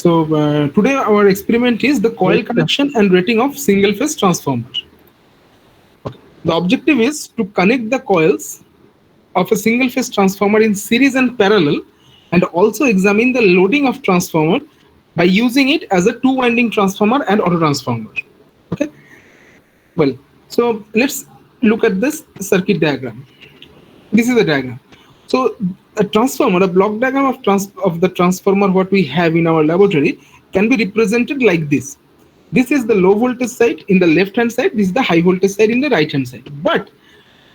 So today our experiment is the coil Yes, sir. connection and rating of single phase transformer. The objective is to connect the coils of a single phase transformer in series and parallel, and also examine the loading of transformer by using it as a two winding transformer and auto transformer. Okay, well, so let's look at this circuit diagram. This is the diagram. So a transformer, a block diagram of the transformer what we have in our laboratory can be represented like this. This is the low voltage side in the left hand side, this is the high voltage side in the right hand side. But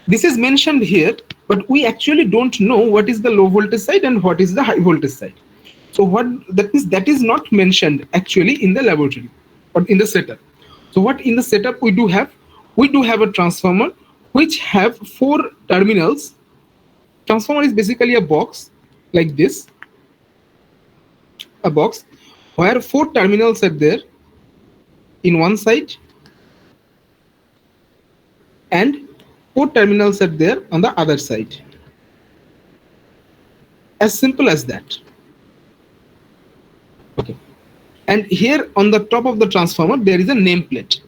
this is mentioned here, but we actually don't know what is the low voltage side and what is the high voltage side. So what that means, that is not mentioned actually in the laboratory or in the setup. So what in the setup we do have? We do have a transformer which have four terminals. Transformer is basically a box like this, a box where four terminals are there in one side and four terminals are there on the other side. As simple as that. Okay. And here on the top of the transformer there is a nameplate.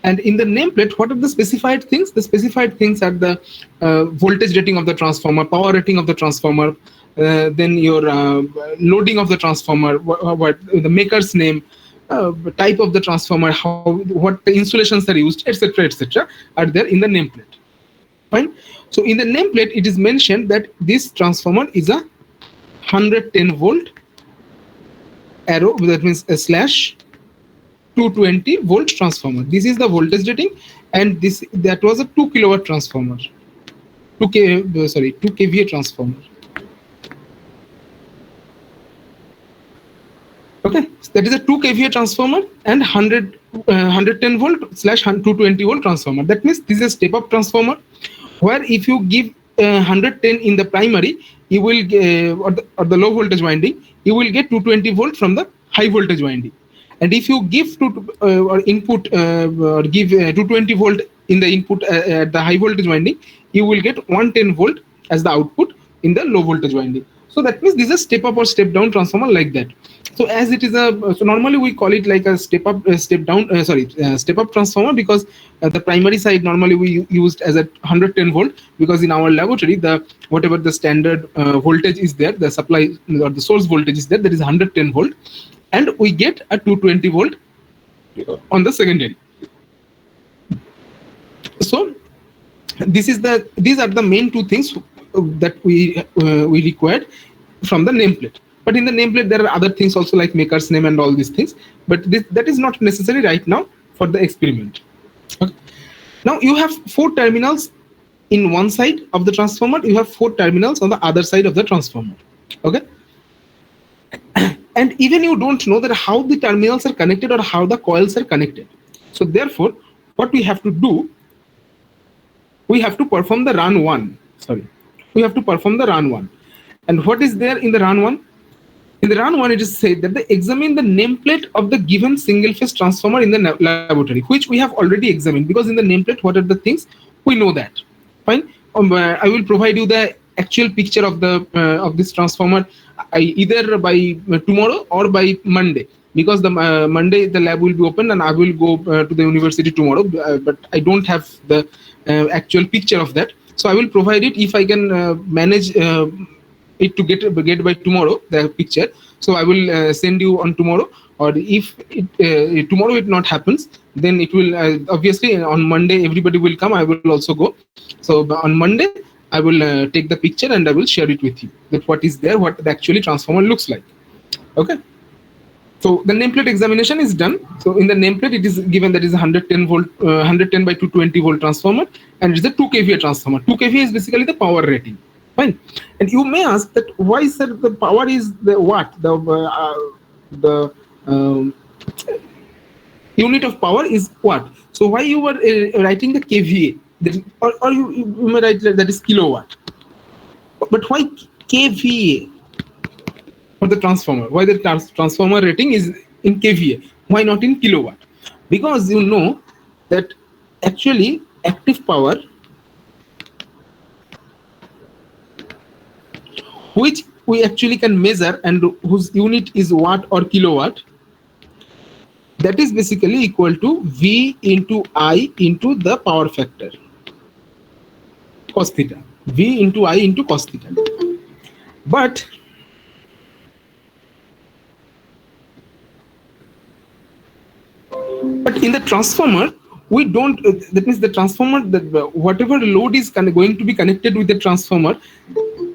And in the nameplate, what are the specified things? The specified things are the voltage rating of the transformer, power rating of the transformer, then your loading of the transformer, what the maker's name, type of the transformer, what the insulations are used, etc., are there in the nameplate. Fine. So in the nameplate, it is mentioned that this transformer is a 110 volt arrow, that means a slash 220 volt transformer. This is the voltage rating, and that was a 2 kilowatt transformer, 2 kVA transformer. Okay, so that is a 2 kVA transformer and 110 volt slash 220 volt transformer. That means this is a step up transformer where if you give 110 in the primary, you will or the low voltage winding, you will get 220 volt from the high voltage winding. And if you give or input or give 220 volt in the input at the high voltage winding, you will get 110 volt as the output in the low voltage winding. So that means this is a step up or step down transformer like that. So as it is so normally we call it like a step up, step down, step up transformer, because the primary side normally we used as a 110 volt, because in our laboratory the whatever the standard voltage is there, the supply or the source voltage is there, that is 110 volt, and we get a 220 volt on the secondary. So these are the main two things that we required from the nameplate. But in the nameplate there are other things also like maker's name and all these things, but that is not necessary right now for the experiment. Okay. Now you have four terminals in one side of the transformer, you have four terminals on the other side of the transformer. Okay. And even you don't know that how the terminals are connected or how the coils are connected. So therefore, what we have to do, we have to perform the run one. We have to perform the run one. And what is there in the run one? In the run one, it is said that they examine the nameplate of the given single phase transformer in the laboratory, which we have already examined, because in the nameplate, what are the things? We know that. Fine. I will provide you the actual picture of the of this transformer either by tomorrow or by Monday, because the Monday the lab will be open and I will go to the university tomorrow, but I don't have the actual picture of that. So I will provide it if I can manage it to get by tomorrow, the picture. So I will send you on tomorrow, or if tomorrow it not happens, then it will obviously on Monday everybody will come, I will also go. So on Monday I will take the picture and I will share it with you, that what is there, what the actually transformer looks like. Okay. So the nameplate examination is done. So in the nameplate it is given that is 110 volt, 110 by 220 volt transformer, and it is a 2 kVA transformer. 2 kVA is basically the power rating. Fine. And you may ask that why, sir, the power is the what? The unit of power is what? So why you were writing the kVA? Or you may write that is kilowatt. But why kVA for the transformer? Why the transformer rating is in kVA? Why not in kilowatt? Because you know that actually active power, which we actually can measure and whose unit is watt or kilowatt, that is basically equal to V into I into the power factor cos theta. V into I into cos theta. But in the transformer, we don't, that means the transformer, that whatever load is going to be connected with the transformer,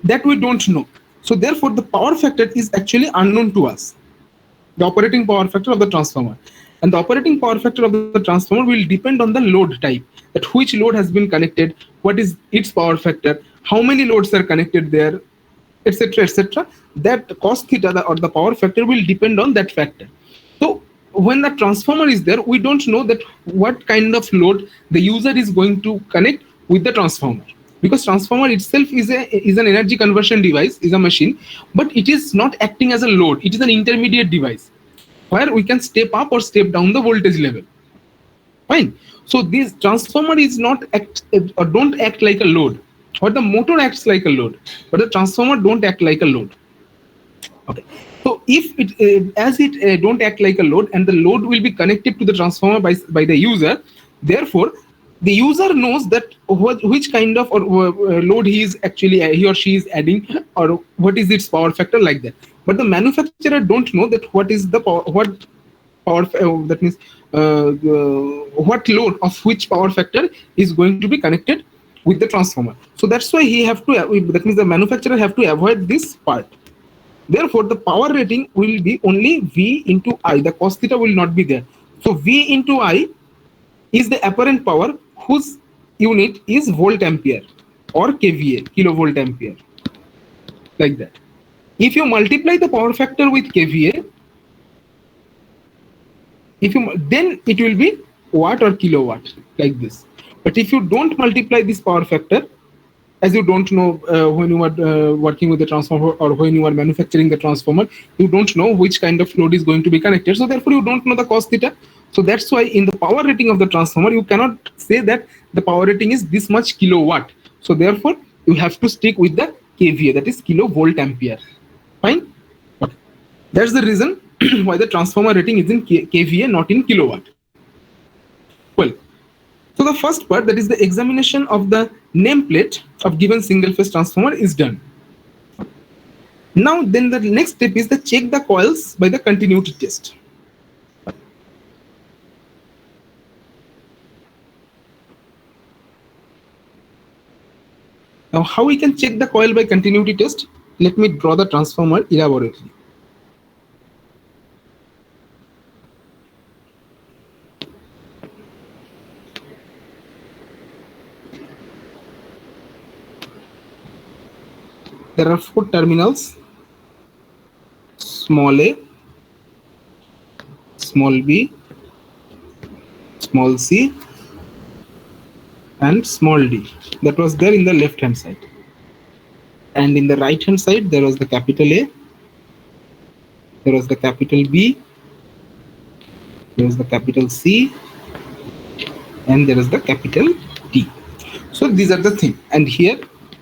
that we don't know. So therefore the power factor is actually unknown to us, the operating power factor of the transformer. And the operating power factor of the transformer will depend on the load type, that which load has been connected, what is its power factor, how many loads are connected there, etc., etc. That cos theta or the power factor will depend on that factor. So when the transformer is there, we don't know that what kind of load the user is going to connect with the transformer, because transformer itself is an energy conversion device, is a machine, but it is not acting as a load. It is an intermediate device where we can step up or step down the voltage level. Fine. So this transformer is not act or don't act like a load, or the motor acts like a load, but the transformer don't act like a load. Okay. So if it as it don't act like a load, and the load will be connected to the transformer by the user, therefore the user knows that which kind of load he or she is adding, or what is its power factor, like that. But the manufacturer don't know that what is the power, that means what load of which power factor is going to be connected with the transformer. So that's why he have to, that means the manufacturer have to avoid this part. Therefore, the power rating will be only V into I. The cos theta will not be there. So V into I is the apparent power whose unit is volt ampere or kVA, kilovolt ampere, like that. If you multiply the power factor with kVA, then it will be watt or kilowatt, like this. But if you don't multiply this power factor, as you don't know when you are working with the transformer, or when you are manufacturing the transformer, you don't know which kind of load is going to be connected. So therefore you don't know the cos theta. So that's why in the power rating of the transformer, you cannot say that the power rating is this much kilowatt. So therefore you have to stick with the kVA, that is kilovolt ampere. Fine. Okay. That's the reason why the transformer rating is in kVA, not in kilowatt. Well, so the first part, that is the examination of the nameplate of given single phase transformer, is done. Now then the next step is to check the coils by the continuity test. Now how we can check the coil by continuity test? Let me draw the transformer elaborately. There are 4 terminals: small a, small b, small c, and small d. That was there in the left hand side. And in the right hand side, there was the capital A, there was the capital B, there was the capital C, and there is the capital D. So these are the things. And here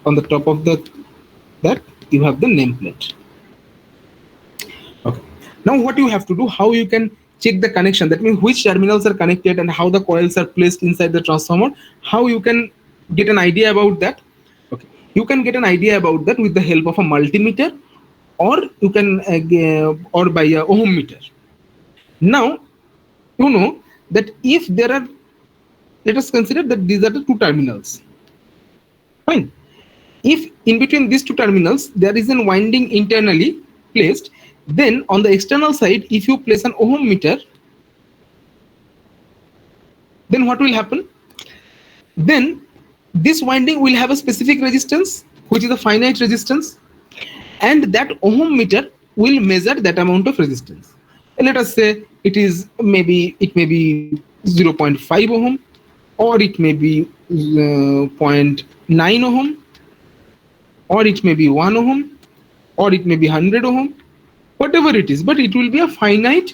on the top of that you have the nameplate. Okay. Now what you have to do, how you can check the connection, that means which terminals are connected and how the coils are placed inside the transformer, how you can get an idea about that. Okay. You can get an idea about that with the help of a multimeter, or you can or by a ohm meter. Now you know that if there are, let us consider that these are the 2 terminals. Fine. If in between these 2 terminals there is a winding internally placed, then on the external side, if you place an ohm meter, then what will happen? Then this winding will have a specific resistance, which is a finite resistance, and that ohm meter will measure that amount of resistance. And let us say it may be 0.5 ohm, or it may be 0.9 ohm, or it may be 1 ohm, or it may be 100 ohm, whatever it is, but it will be a finite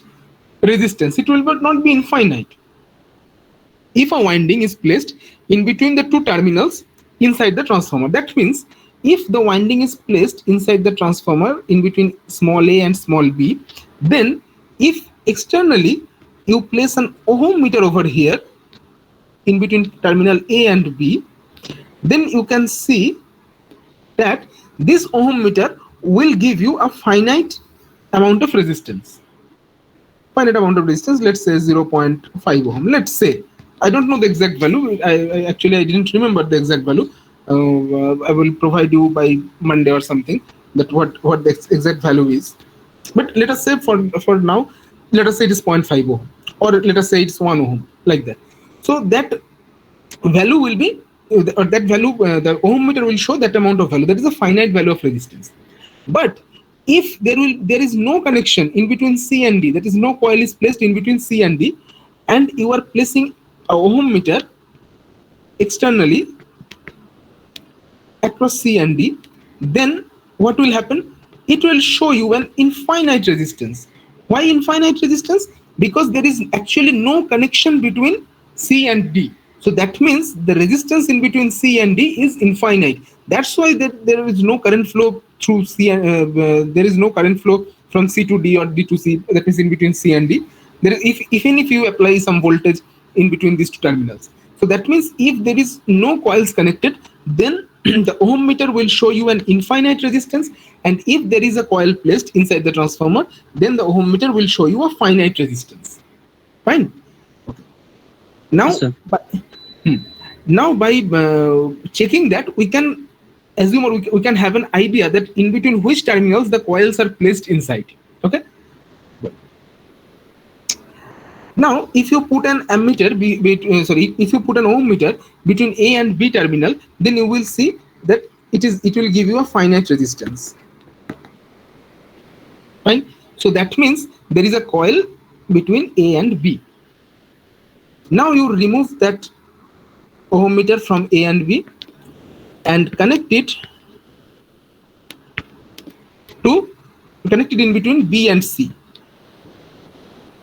resistance. It will not be infinite. If a winding is placed in between the two terminals inside the transformer, that means if the winding is placed inside the transformer in between small a and small b, then if externally you place an ohm meter over here in between terminal a and b, then you can see that this ohm meter will give you a finite amount of resistance. Finite amount of resistance, let's say 0.5 ohm. Let's say, I don't know the exact value. I actually I didn't remember the exact value. I will provide you by Monday or something that what the exact value is. But let us say for now, let us say it is 0.5 ohm, or let us say it's 1 ohm, like that. So that value will be, or that value, the ohm meter will show that amount of value. That is a finite value of resistance. But if there is no connection in between C and D, that is no coil is placed in between C and D, and you are placing a ohm meter externally across C and D, then what will happen? It will show you an infinite resistance. Why infinite resistance? Because there is actually no connection between C and D. So that means the resistance in between C and D is infinite. That's why there is no current flow through C, and there is no current flow from C to D or D to C, that is in between C and D. There is, even if you apply some voltage in between these two terminals. So that means if there is no coils connected, then the ohm meter will show you an infinite resistance, and if there is a coil placed inside the transformer, then the ohm meter will show you a finite resistance. Fine. Now, Yes, sir. now by checking that, we can assume, or we can have an idea that in between which terminals the coils are placed inside. Okay. Now, if you put an ammeter, if you put an ohm meter between A and B terminal, then you will see that it will give you a finite resistance. Fine. So that means there is a coil between A and B. Now you remove that ohm meter from A and B and connect it in between B and C.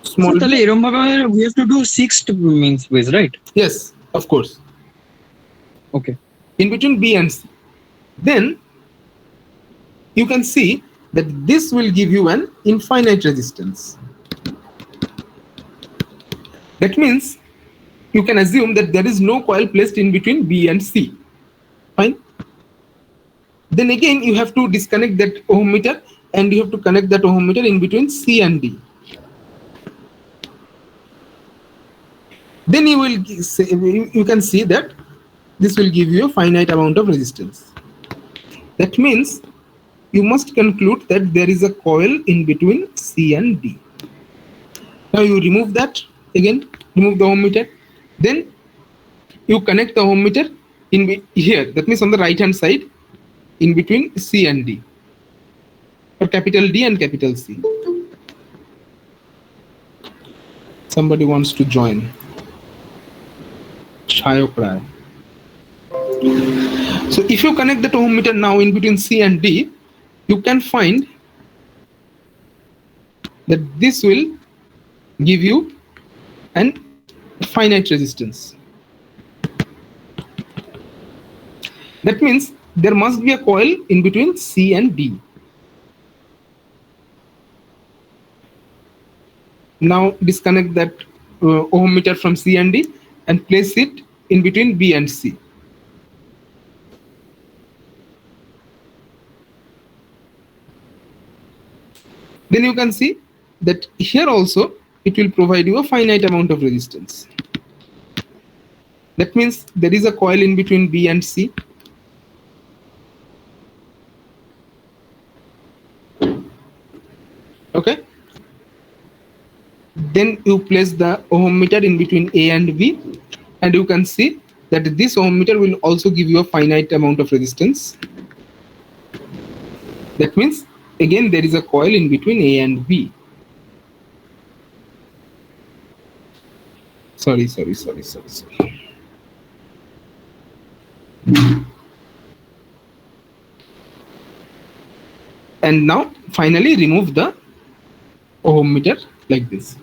So তাহলে এরকম ভাবে we have to do 6 means ways, right? Yes, of course. Okay. In between B and C. Then you can see that this will give you an infinite resistance. That means you can assume that there is no coil placed in between B and C. Fine. Then again you have to disconnect that ohm meter and you have to connect that ohm meter in between C and D. Then you can see that this will give you a finite amount of resistance. That means you must conclude that there is a coil in between C and D. Now you remove that again, remove the ohm meter. Then you connect the ohm meter in here. That means on the right hand side, in between C and D, or capital D and capital C. Somebody wants to join. Shayokrai. So if you connect the ohm meter now in between C and D, you can find that this will give you an finite resistance. That means there must be a coil in between C and D. Now disconnect that ohm meter from C and D and place it in between B and C. Then you can see that here also it will provide you a finite amount of resistance. That means there is a coil in between B and C. Okay. Then you place the ohm meter in between A and B, and you can see that this ohm meter will also give you a finite amount of resistance. That means again there is a coil in between A and B. Sorry. And now finally remove the ohm meter like this.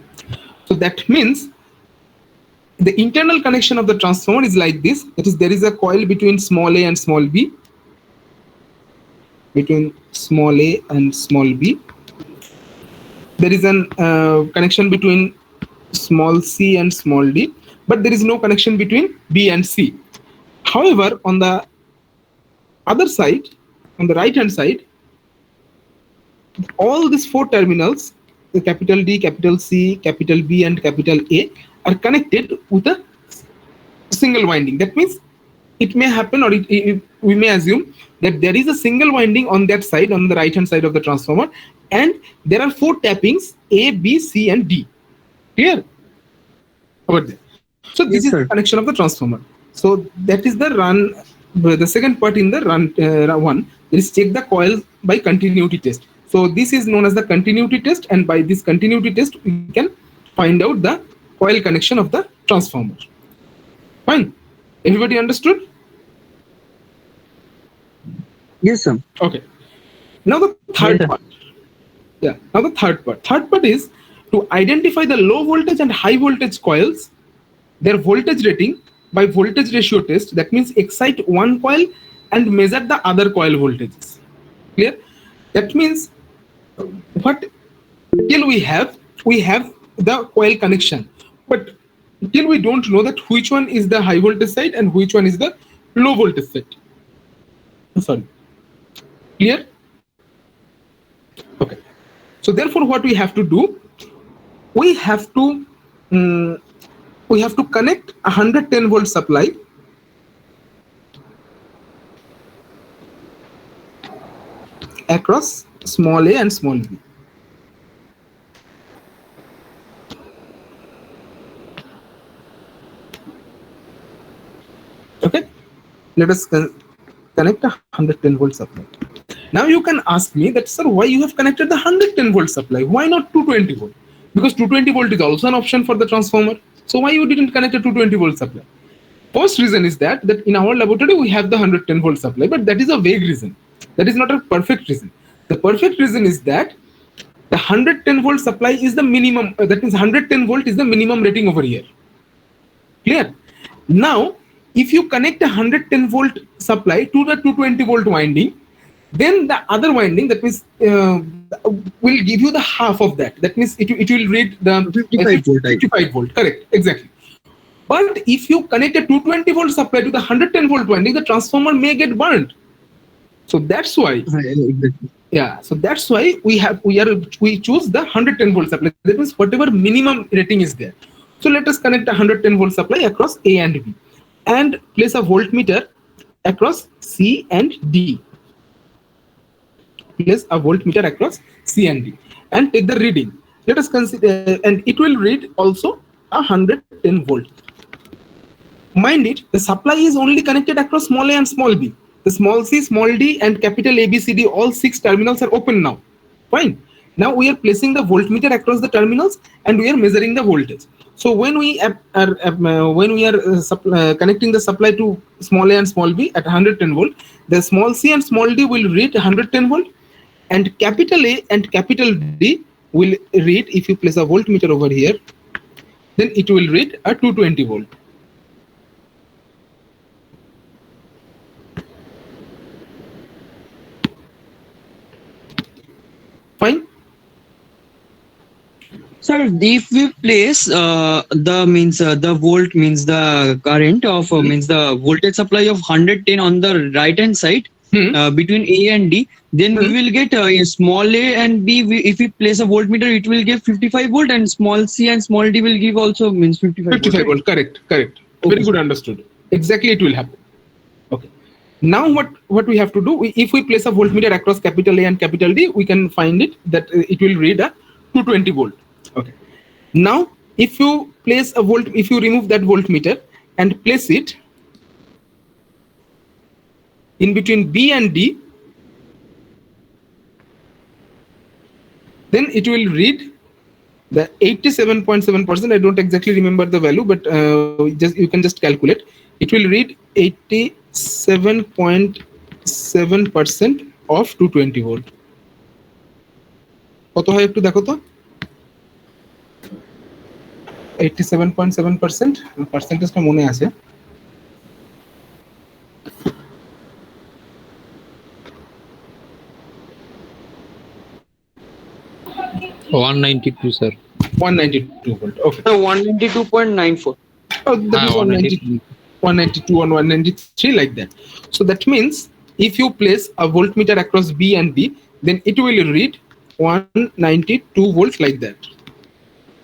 So that means the internal connection of the transformer is like this. That is, there is a coil between small a and small b, between small a and small b. There is an connection between small c and small d, but there is no connection between b and c. However, on the other side, on the right hand side, all these four terminals, the capital D, capital C, capital B, and capital A, are connected with a single winding. That means it may happen, or we may assume that there is a single winding on that side, on the right hand side of the transformer, and there are four tappings A, B, C, and D. Clear? Over there. So this Yes, is sir. the connection of the transformer. So that is the run. The second part in the run one is check the coil by continuity test. So this is known as the continuity test, and by this continuity test we can find out the coil connection of the transformer. Fine. Everybody understood? Yes, sir. Okay. Now the third Yes, sir. part. Yeah. Now the third part. Third part is to identify the low voltage and high voltage coils, their voltage rating by voltage ratio test. That means excite one coil and measure the other coil voltages. Clear? That means what till we have the coil connection, but till we don't know that which one is the high voltage side and which one is the low voltage side. Sorry. Clear? Okay. So therefore, what we have to do, we have to connect a 110 volt supply across small a and small b. Okay, let us connect a 110 volt supply. Now you can ask me that, sir, why you have connected the 110 volt supply? Why not 220 volt? Because 220 volt is also an option for the transformer. So why you didn't connect a 220 volt supply? First reason is that in our laboratory we have the 110 volt supply, but that is a vague reason. That is not a perfect reason. The perfect reason is that the 110 volt supply is the minimum. That means 110 volt is the minimum rating over here. Clear? Now, if you connect a 110 volt supply to the 220 volt winding, then the other winding, that means will give you the half of that. That means it will read the 55 volt. 55 volt. Correct, exactly. But if you connect a 220 volt supply to the 110 volt winding, the transformer may get burnt. So that's why. Exactly. Yeah, so that's why we choose the 110 volt supply. That means whatever minimum rating is there. So let us connect a 110 volt supply across A and B, and place a voltmeter across C and D. Place a voltmeter across C and D, and take the reading. Let us consider, and it will read also 110 volt. Mind it, the supply is only connected across small a and small b. The small c, small d, and capital A, B, C, D, all 6 terminals are open now. Fine. Now we are placing the voltmeter across the terminals, and we are measuring the voltage. So when we are connecting the supply to small a and small b at 110 volt, the small c and small d will read 110 volt, and capital A and capital D will read, if you place a voltmeter over here, then it will read a 220 volt. Fine. Sir, if we place the volt means the current of means the voltage supply of 110 on the right hand side between A and D, then we will get small a and B. If we place a voltmeter, it will give 55 volt, and small c and small d will give also means 55 volt. Correct. Okay. Very good, understood. Exactly, it will happen. Okay. Now what we have to do, if we place a voltmeter across capital A and capital D, we can find it that it will read a 220 volt. Okay. Now if you place a if you remove that voltmeter and place it in between B and D, then it will read the 87.7%. I don't exactly remember the value, but you can just calculate. It will read 87.7% of 220 volt. কত হয় একটু দেখো তো? 87.7%, পার্সেন্টেজটা মনে আছে। One 92, sir. 192 volt. Okay. 192.94. Oh, that is 192. 192 and 193 like that. So that means if you place a voltmeter across B and D, then it will read 192 volts like that.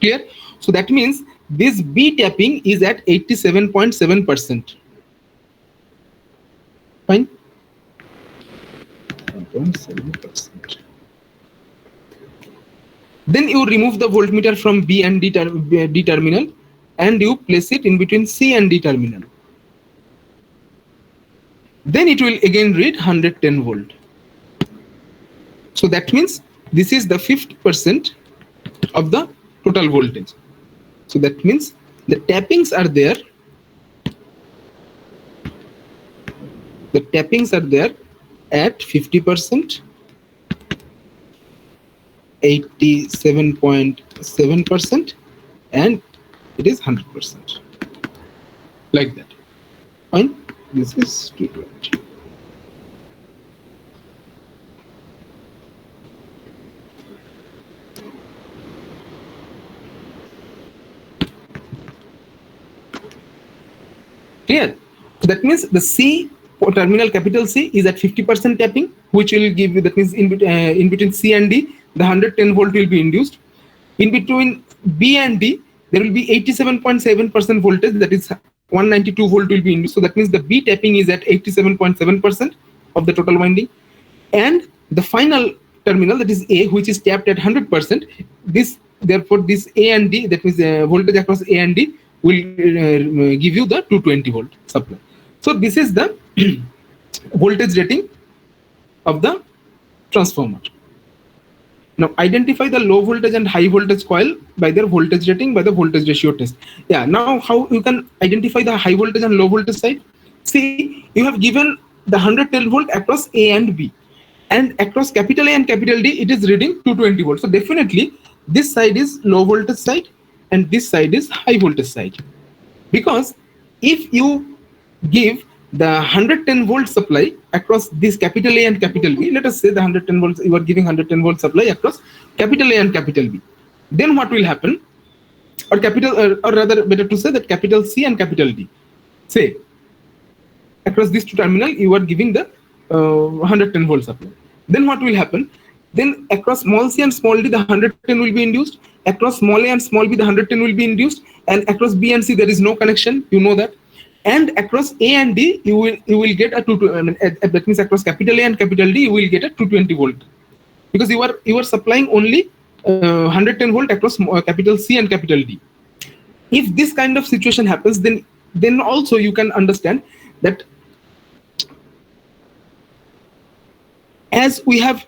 Clear? So that means this B tapping is at 87.7%. Fine. 7%. Then you remove the voltmeter from B and D terminal and you place it in between C and D terminal. Then it will again read 110 volt. So that means this is the 50% of the total voltage. So that means the tappings are there. The tappings are there at 50%, 87.7%, and it is 100%. Like that. Fine. This is 220. Clear? So that means the C terminal capital C is at 50% tapping, which will give you, that means in between C and D, the 110 volt will be induced. In between B and D, there will be 87.7% voltage, that is 192 volt will be induced. So that means the B tapping is at 87.7% of the total winding. And the final terminal, that is A, which is tapped at 100%, this, therefore this A and D, that means voltage across A and D, will give you the 220 volt supply. So this is the voltage rating of the transformer. Now identify the low voltage and high voltage coil by their voltage rating by the voltage ratio test. Yeah, now how you can identify the high voltage and low voltage side? See, you have given the 110 volt across A and B, and across capital A and capital D it is reading 220 volts. So definitely this side is low voltage side and this side is high voltage side, because if you give the 110 volt supply across this capital A and capital B, let us say the 110 volts, you are giving 110 volt supply across capital A and capital B, then what will happen? Or capital, or rather better to say that capital C and capital D, say across these two terminal you are giving the 110 volt supply, then what will happen? Then across small c and small d the 110 will be induced, across small a and small b the 110 will be induced, and across b and c there is no connection, you know that, and across a and d you will get a that means across capital A and capital D you will get a 220 volt, because you are supplying only 110 volt across capital C and capital D. If this kind of situation happens, then also you can understand that as we have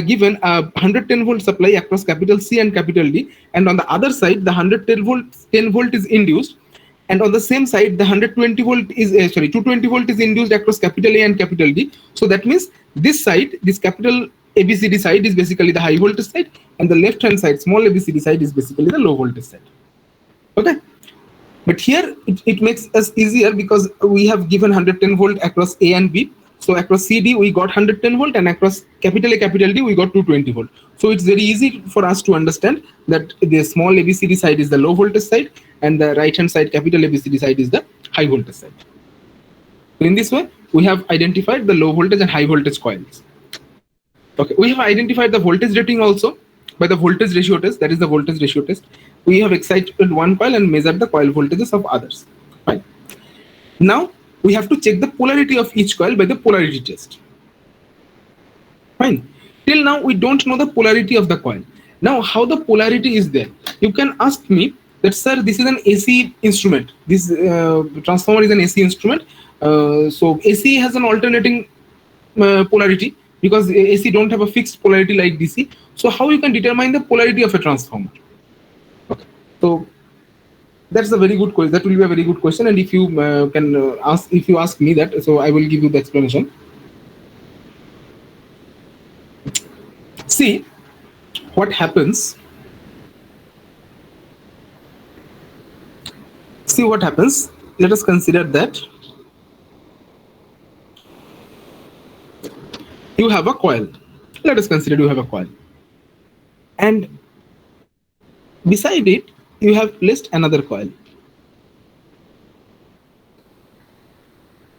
given a 110 volt supply across capital C and capital D, and on the other side the 110 volt is induced, and on the same side the 120 volt is 220 volt is induced across capital A and capital D. So that means this side, this capital ABCD side is basically the high voltage side, and the left hand side, small ABCD side, is basically the low voltage side. Okay, but here it makes us easier because we have given 110 volt across A and B. So across CD we got 110 volt, and across capital A, capital D we got 220 volt. So it's very easy for us to understand that the small ABCD side is the low voltage side, and the right hand side, capital ABCD side, is the high voltage side. So in this way we have identified the low voltage and high voltage coils. Okay, we have identified the voltage rating also by the voltage ratio test, that is the voltage ratio test. We have excited one coil and measured the coil voltages of others. Fine. Now we have to check the polarity of each coil by the polarity test. Fine. Till now we don't know the polarity of the coil. Now how the polarity is there? You can ask me that, sir, this is an AC instrument. This transformer is an AC instrument. So AC has an alternating polarity, because AC don't have a fixed polarity like DC. So how you can determine the polarity of a transformer? Okay. So that's a very good question. That will be a very good question. And if you if you ask me that, so I will give you the explanation. See what happens. see what happens. Let us consider that you have a coil. Let us consider you have a coil, and beside it you have placed another coil.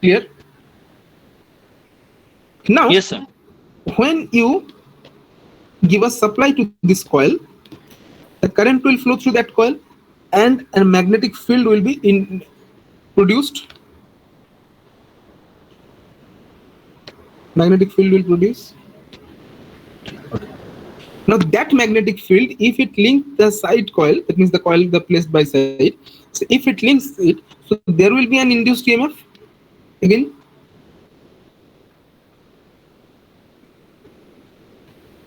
Clear? Now, Yes, sir. when you give a supply to this coil, the current will flow through that coil, and a magnetic field will be produced. Magnetic field will produce. Now that magnetic field, if it links the side coil, that means the coil the placed by side. So if it links it, so there will be an induced EMF again.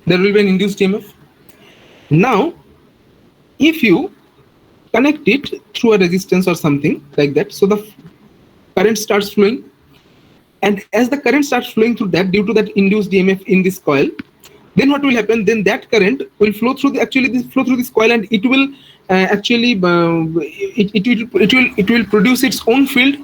There will be an induced EMF. Now, if you connect it through a resistance or something like that, so the current starts flowing, and as the current starts flowing through that, due to that induced EMF in this coil, then what will happen? Then that current will flow through flow through this coil, and it will it will produce its own field,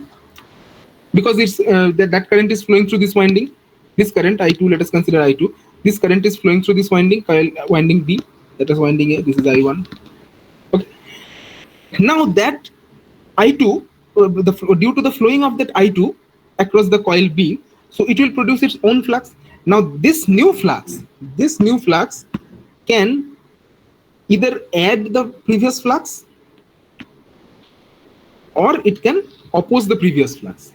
because it's that current is flowing through this winding. This current I2, let us consider I2. This current is flowing through this winding, coil winding B, that is winding A. This is I1. Okay. Now that I2, due to the flowing of that I2 across the coil B, so it will produce its own flux. Now this new flux can either add the previous flux, or it can oppose the previous flux.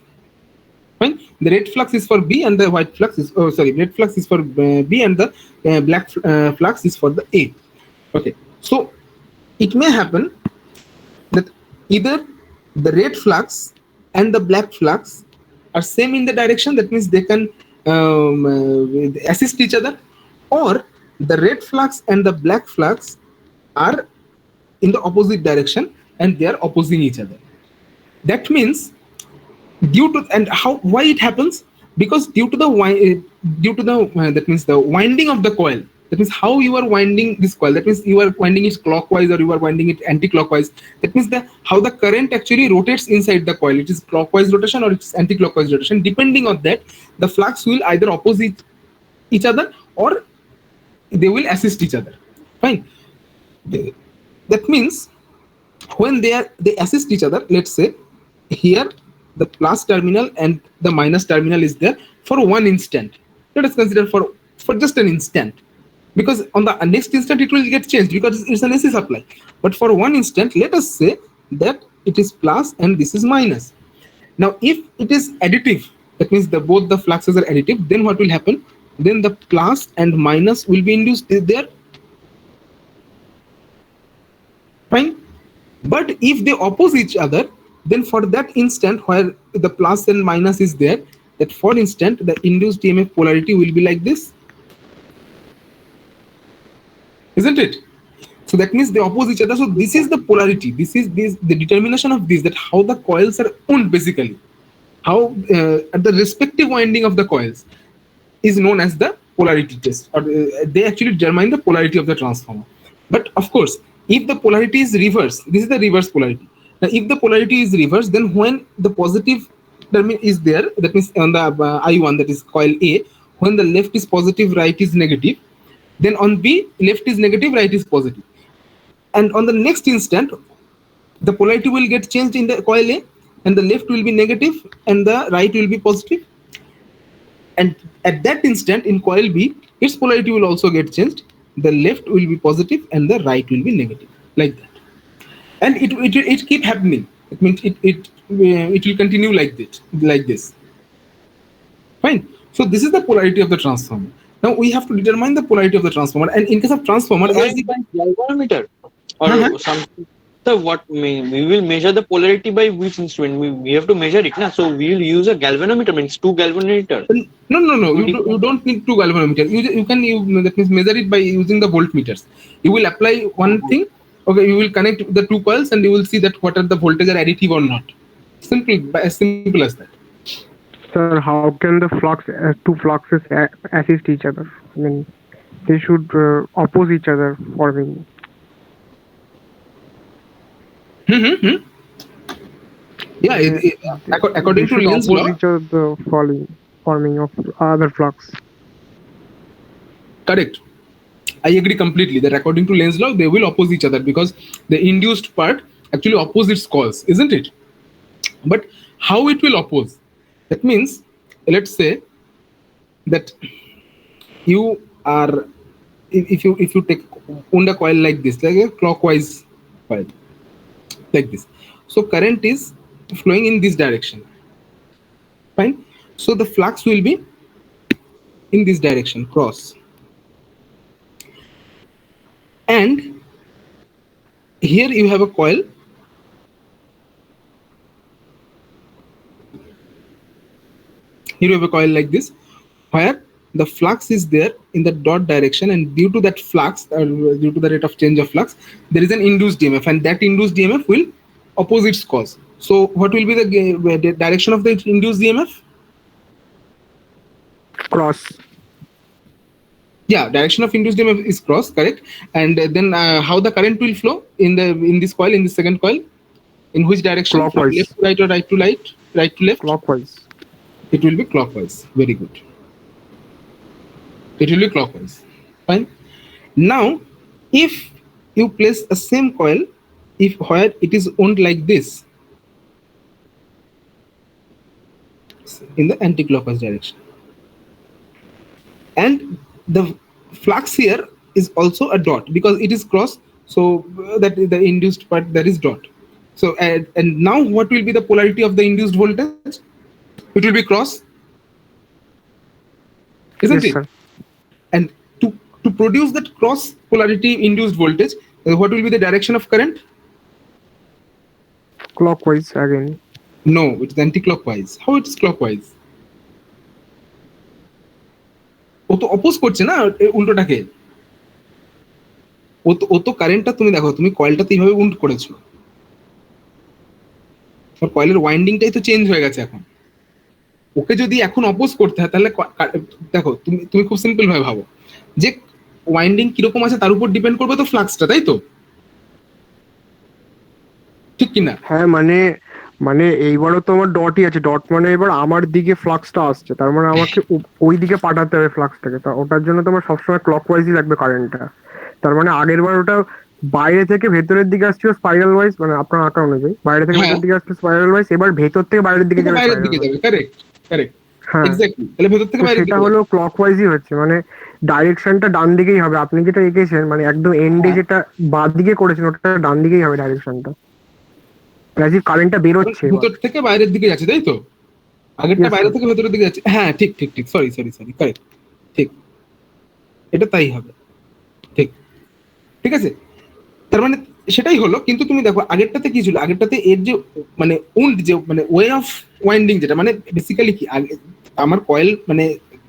Fine. The red flux is for B and the white flux is red flux is for B and the black flux is for the A. Okay. So it may happen that either the red flux and the black flux are same in the direction, that means they can assist each other, or the red flux and the black flux are in the opposite direction and they are opposing each other. That means due to, and why it happens, because due to the that means the winding of the coil, that means how you are winding this coil, that means you are winding it clockwise or you are winding it anti-clockwise, that means how the current actually rotates inside the coil, it is clockwise rotation or it's anti-clockwise rotation. Depending on that, the flux will either opposite each other or they will assist each other. Fine. That means when they assist each other, let's say here the plus terminal and the minus terminal is there for one instant. Let us consider for just an instant, because on the next instant it will get changed because it's an AC supply. But for one instant, let us say that it is plus and this is minus. Now if it is additive, that means both the fluxes are additive, then what will happen? Then the plus and minus will be induced there. Fine. But if they oppose each other, then for that instant where the plus and minus is there, that for instant the induced EMF polarity will be like this, isn't it? So that means they oppose each other. So this is the polarity. This is the determination of this, that how the coils are wound, basically how at the respective winding of the coils is known as the polarity test, or they actually determine the polarity of the transformer. But of course, if the polarity is reverse, this is the reverse polarity. Now if the polarity is reverse, then when the positive terminal is there, that means on the I1, that is coil A, when the left is positive, right is negative, then on B, left is negative, right is positive. And on the next instant, the polarity will get changed in the coil A, and the left will be negative and the right will be positive. And at that instant in coil B, its polarity will also get changed. The left will be positive and the right will be negative, like that. And it keep happening. It means it will continue like this. Fine. So this is the polarity of the transformer. Now we have to determine the polarity of the transformer. And in case of transformer, as galvanometer or something. So what we will measure the polarity by which instrument? We have to measure it, na? So we will use a galvanometer, means two galvanometer. No. You don't need two galvanometer. You can that means measure it by using the voltmeters. You will apply one thing. Okay, you will connect the two coils and you will see that what are the voltage are additive or not. As simple as that. Sir, how can the two fluxes assist each other? I mean, they should oppose each other for me. Yeah, according to should Lenz's oppose law, each other forming of other flux. correct. I agree completely that according to Lenz's law, they will oppose each other because the induced part actually opposes cause, isn't it? But how it will oppose? That means, let's say that you are, if you take wound a coil like this, like a clockwise coil, like this. So current is flowing in this direction. Fine. So the flux will be in this direction, cross. And here you have a coil. Here you have a coil like this, where the flux is there in the dot direction, and due to that flux, due to the rate of change of flux, there is an induced EMF, and that induced EMF will oppose its cause. So what will be the direction of the induced EMF? Cross. Yeah, direction of induced EMF is cross, correct. And then how the current will flow in this coil, in the second coil, in which direction? From Clockwise. left to right or right to left? Clockwise. It will be clockwise. Very good. It will be clockwise. Fine. Now, if you place a same coil, if where it is wound like this, in the anti-clockwise direction, and the flux here is also a dot because it is cross, so that is the induced part, that is dot. So and now what will be the polarity of the induced voltage? It will be cross, isn't Yes, it? sir. And to produce that cross polarity induced voltage, what will be the direction of current? Clockwise again. No, it is anti-clockwise. How it is clockwise? ও তো oppose করছে না উল্টোটাকে। ও তো কারেন্টটা তুমি দেখো, তুমি কয়েলটাতে এইভাবে উল্ট করেছো, আর কয়েলের ওয়াইন্ডিংটাই তো চেঞ্জ হয়ে গেছে এখন। ওকে যদি এখন অপোজ করতে হয় তাহলে দেখো তুমি খুব সিম্পল ভাবে ভাবো যে ওয়াইন্ডিং কিরকম আছে তার উপর ডিপেন্ড করবে তো ফ্লাক্সটা, তাই তো? ঠিক কিনা? হ্যাঁ, মানে এইবারও তো আমার ডটই আছে, ডট মানে এবার আমার দিকে ফ্লাক্সটা আসছে, তার মানে আমাকে ওই দিকে পাঠাতে হবে ফ্লাক্সটাকে, তা ওটার জন্য তো আমার সবসময় ক্লকওয়াইজই লাগবে কারেন্টটা। তার মানে আগের বার ওটা বাইরে থেকে ভেতরের দিকে আসছিল স্পাইরাল ওয়াইজ, মানে আপনার আঁকা অনুযায়ী বাইরে থেকে ভেতরের দিকে আসছে স্পাইরাল ওয়াইজ, এবার ভেতর থেকে বাইরের দিকে যাবে বাইরের দিকে যাবে, কারেক্ট কারেক্ট, হ্যাঁ এক্স্যাক্টলি। তাহলে ভেতর থেকে বাইরের সেটা দিকে হলো ক্লকওয়াইজই হচ্ছে, মানে ডাইরেকশনটা ডান দিকেই হবে। আপনি যেটা এঁকেছেন মানে একদম এন্ডে যেটা বাঁ দিকে করেছেন ওটা ডান দিকেই হবে ডাইরেকশনটা, কারেন্টটা বেরোচ্ছে ভেতর থেকে বাইরের দিকে যাচ্ছে, তাই তো? আগেরটা Yes, বাইরে sir. থেকে ভেতরের দিকে যাচ্ছে। হ্যাঁ, ঠিক ঠিক ঠিক, সরি সরি সরি, কারেক্ট, ঠিক, এটা তাই হবে, ঠিক ঠিক আছে। তার মানে সেটাই হলো, কিন্তু তুমি দেখো আগেরটাতে কি ছিল, আগেরটাতে এর যে মানে উন্ড যে মানে ওয়ে অফ ওয়াইন্ডিং, যেটা মানে বেসিক্যালি কি, আমার কয়েল মানে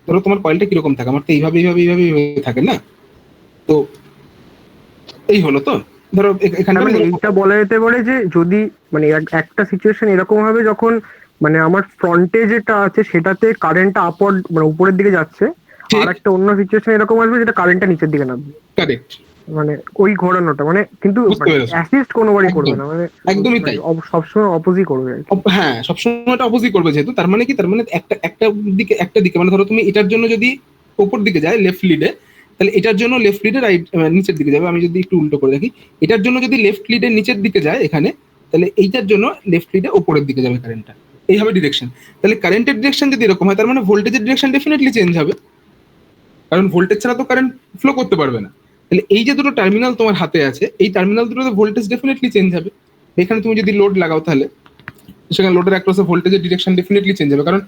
ধরো তোমার কয়েলটা কিরকম থাকে, আমার তো এইভাবে এইভাবে এইভাবে থাকে না, তো এই হলো তো ধরো এখানে মানে এইটা বলা যেতে পারে যে যদি মানে একটা সিচুয়েশন এরকম হবে যখন মানে আমার ফ্রন্টে যেটা আছে সেটাতে কারেন্টটা আপওয়ার্ড মানে উপরের দিকে যাচ্ছে, আর একটা অন্য সিচুয়েশন এরকম আসবে যেটা কারেন্টটা নিচের দিকে নামবে, কারেক্ট, মানে ওই ঘোরানোটা মানে কিন্তু বুঝতে পেরেছি। অ্যাসিস্ট কোনোবারই করবে না, মানে একদমই তাই। সবসময় অপোজিট করবে আর কি। হ্যাঁ, সবসময় এটা অপোজিট করবে, যেহেতু তার মানে কি, তার মানে একটা দিকে মানে ধরো তুমি এটার জন্য যদি উপর দিকে যায় লেফট লিডে, তাহলে এটার জন্য লেফট লিডে রাইট নিচের দিকে যাবে। আমি যদি একটু উল্টো করে দেখি, এটার জন্য যদি লেফট লিডে নিচের দিকে যায় এখানে, তাহলে এইটার জন্য লেফট লিডে উপরের দিকে যাবে কারেন্টটা, এই হবে ডিরেকশন। তাহলে কারেন্টের ডিরেকশন যদি এরকম হয়, তার মানে ভোল্টেজের ডিরেকশন ডেফিনেটলি চেঞ্জ হবে, কারণ ভোল্টেজ ছাড়া তো কারেন্ট ফ্লো করতে পারবে না। তাহলে এই যে দুটো টার্মিনাল তোমার হাতে আছে, এই টার্মিনাল দুটোতে ভোল্টেজ ডেফিনেটলি চেঞ্জ হবে। এখানে তুমি যদি লোড লাগাও তাহলে সেখানে লোডের অ্যাক্রসে ভোল্টেজের ডিরেকশন ডেফিনেটলি চেঞ্জ হবে, কারণ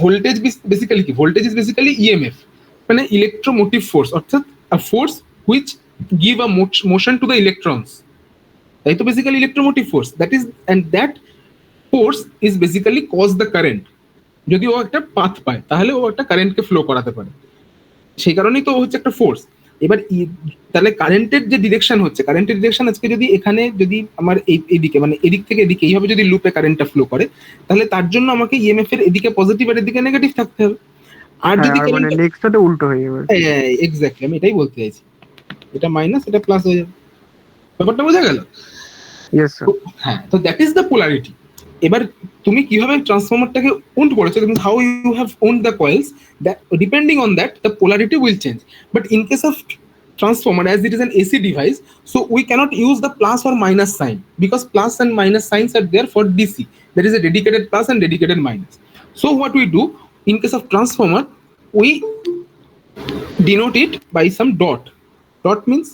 ভোল্টেজ বেসিক্যালি কি, ভোল্টেজ ইজ বেসিক্যালি ইএমএফ, মানে ইলেকট্রোমোটিভ ফোর্স, অর্থাৎ a force which give a motion to the electrons, তাই তো basically electromotive force, that is and that force is basically cause the current. যদি ও একটা পাথ পায় তাহলে ও একটা কারেন্টকে ফ্লো করাতে পারে, সেই কারণেই তো হচ্ছে একটা ফোর্স। এবার তাহলে কারেন্টের যে ডিরেকশন হচ্ছে, কারেন্টের ডিরেকশন আজকে যদি এখানে যদি আমার এইদিকে মানে এদিক থেকে এদিকে এইভাবে যদি লুপে কারেন্টটা ফ্লো করে, তাহলে তার জন্য আমাকে ইএমএফ এর এদিকে পজিটিভ আর এদিকে নেগেটিভ থাকতে হবে। আর যদি মানে নেক্সটটাতে উল্টো হয়ে যাবে। এক্স্যাক্টলি, আমি এটাই বলতে চাইছি, এটা মাইনাস এটা প্লাস হয়ে যাবে, ব্যাপারটা বোঝা গেল? Yes sir. হ্যাঁ, তো দ্যাট ইজ দ্য পোলারিটি। এবার তুমি কিভাবে ট্রান্সফর্মারটাকে উন্ড করেছো, how you have wound the coils, that depending on that the polarity will change. But in case of transformer, as it is an AC device, so we cannot use the plus or minus sign, because plus and minus signs are there for DC. There is a dedicated plus and dedicated minus. So what we do in case of transformer, we denote it by some dot. Dot means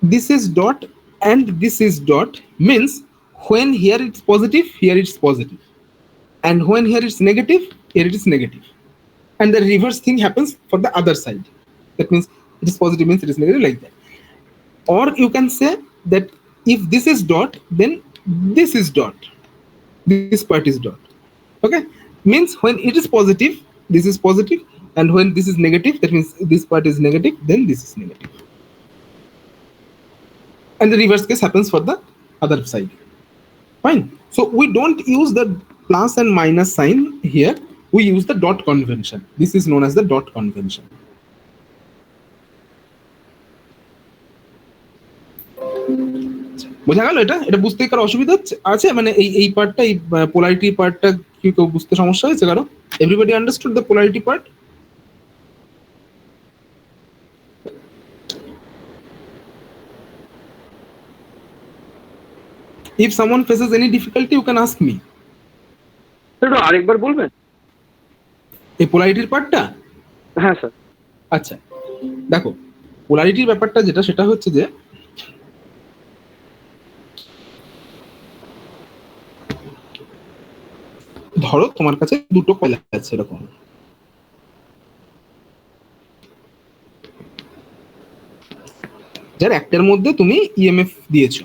this is dot and this is dot, means when here it's positive, here it's positive, and when here it's negative, here it is negative, and the reverse thing happens for the other side. That means it is positive means it is negative, like that. Or you can say that if this is dot, then this is dot, this part is dot. Okay, means when it is positive, this is positive, and when this is negative, that means this part is negative, then this is negative, and the reverse case happens for the other side. Fine. So we don't use the plus and minus sign here, we use the dot convention. This is known as the dot convention. বোঝা গেল? এটা এটা বুঝতে কারো অসুবিধা আছে? মানে এই পার্টটা, এই পোলারিটি পার্টটা কি কেউ বুঝতে সমস্যা হয়েছে কারো? Everybody understood the polarity part? If someone faces any difficulty, you can ask me. একটু আরেকবার বলবেন এই পোলারিটির পার্টটা? হ্যাঁ স্যার। আচ্ছা দেখো, পোলারিটির ব্যাপারটা যেটা, সেটা হচ্ছে যে ধরো তোমার কাছে দুটো কয়েল আছে এরকম, যার একটার মধ্যে তুমি ইএমএফ দিয়েছো,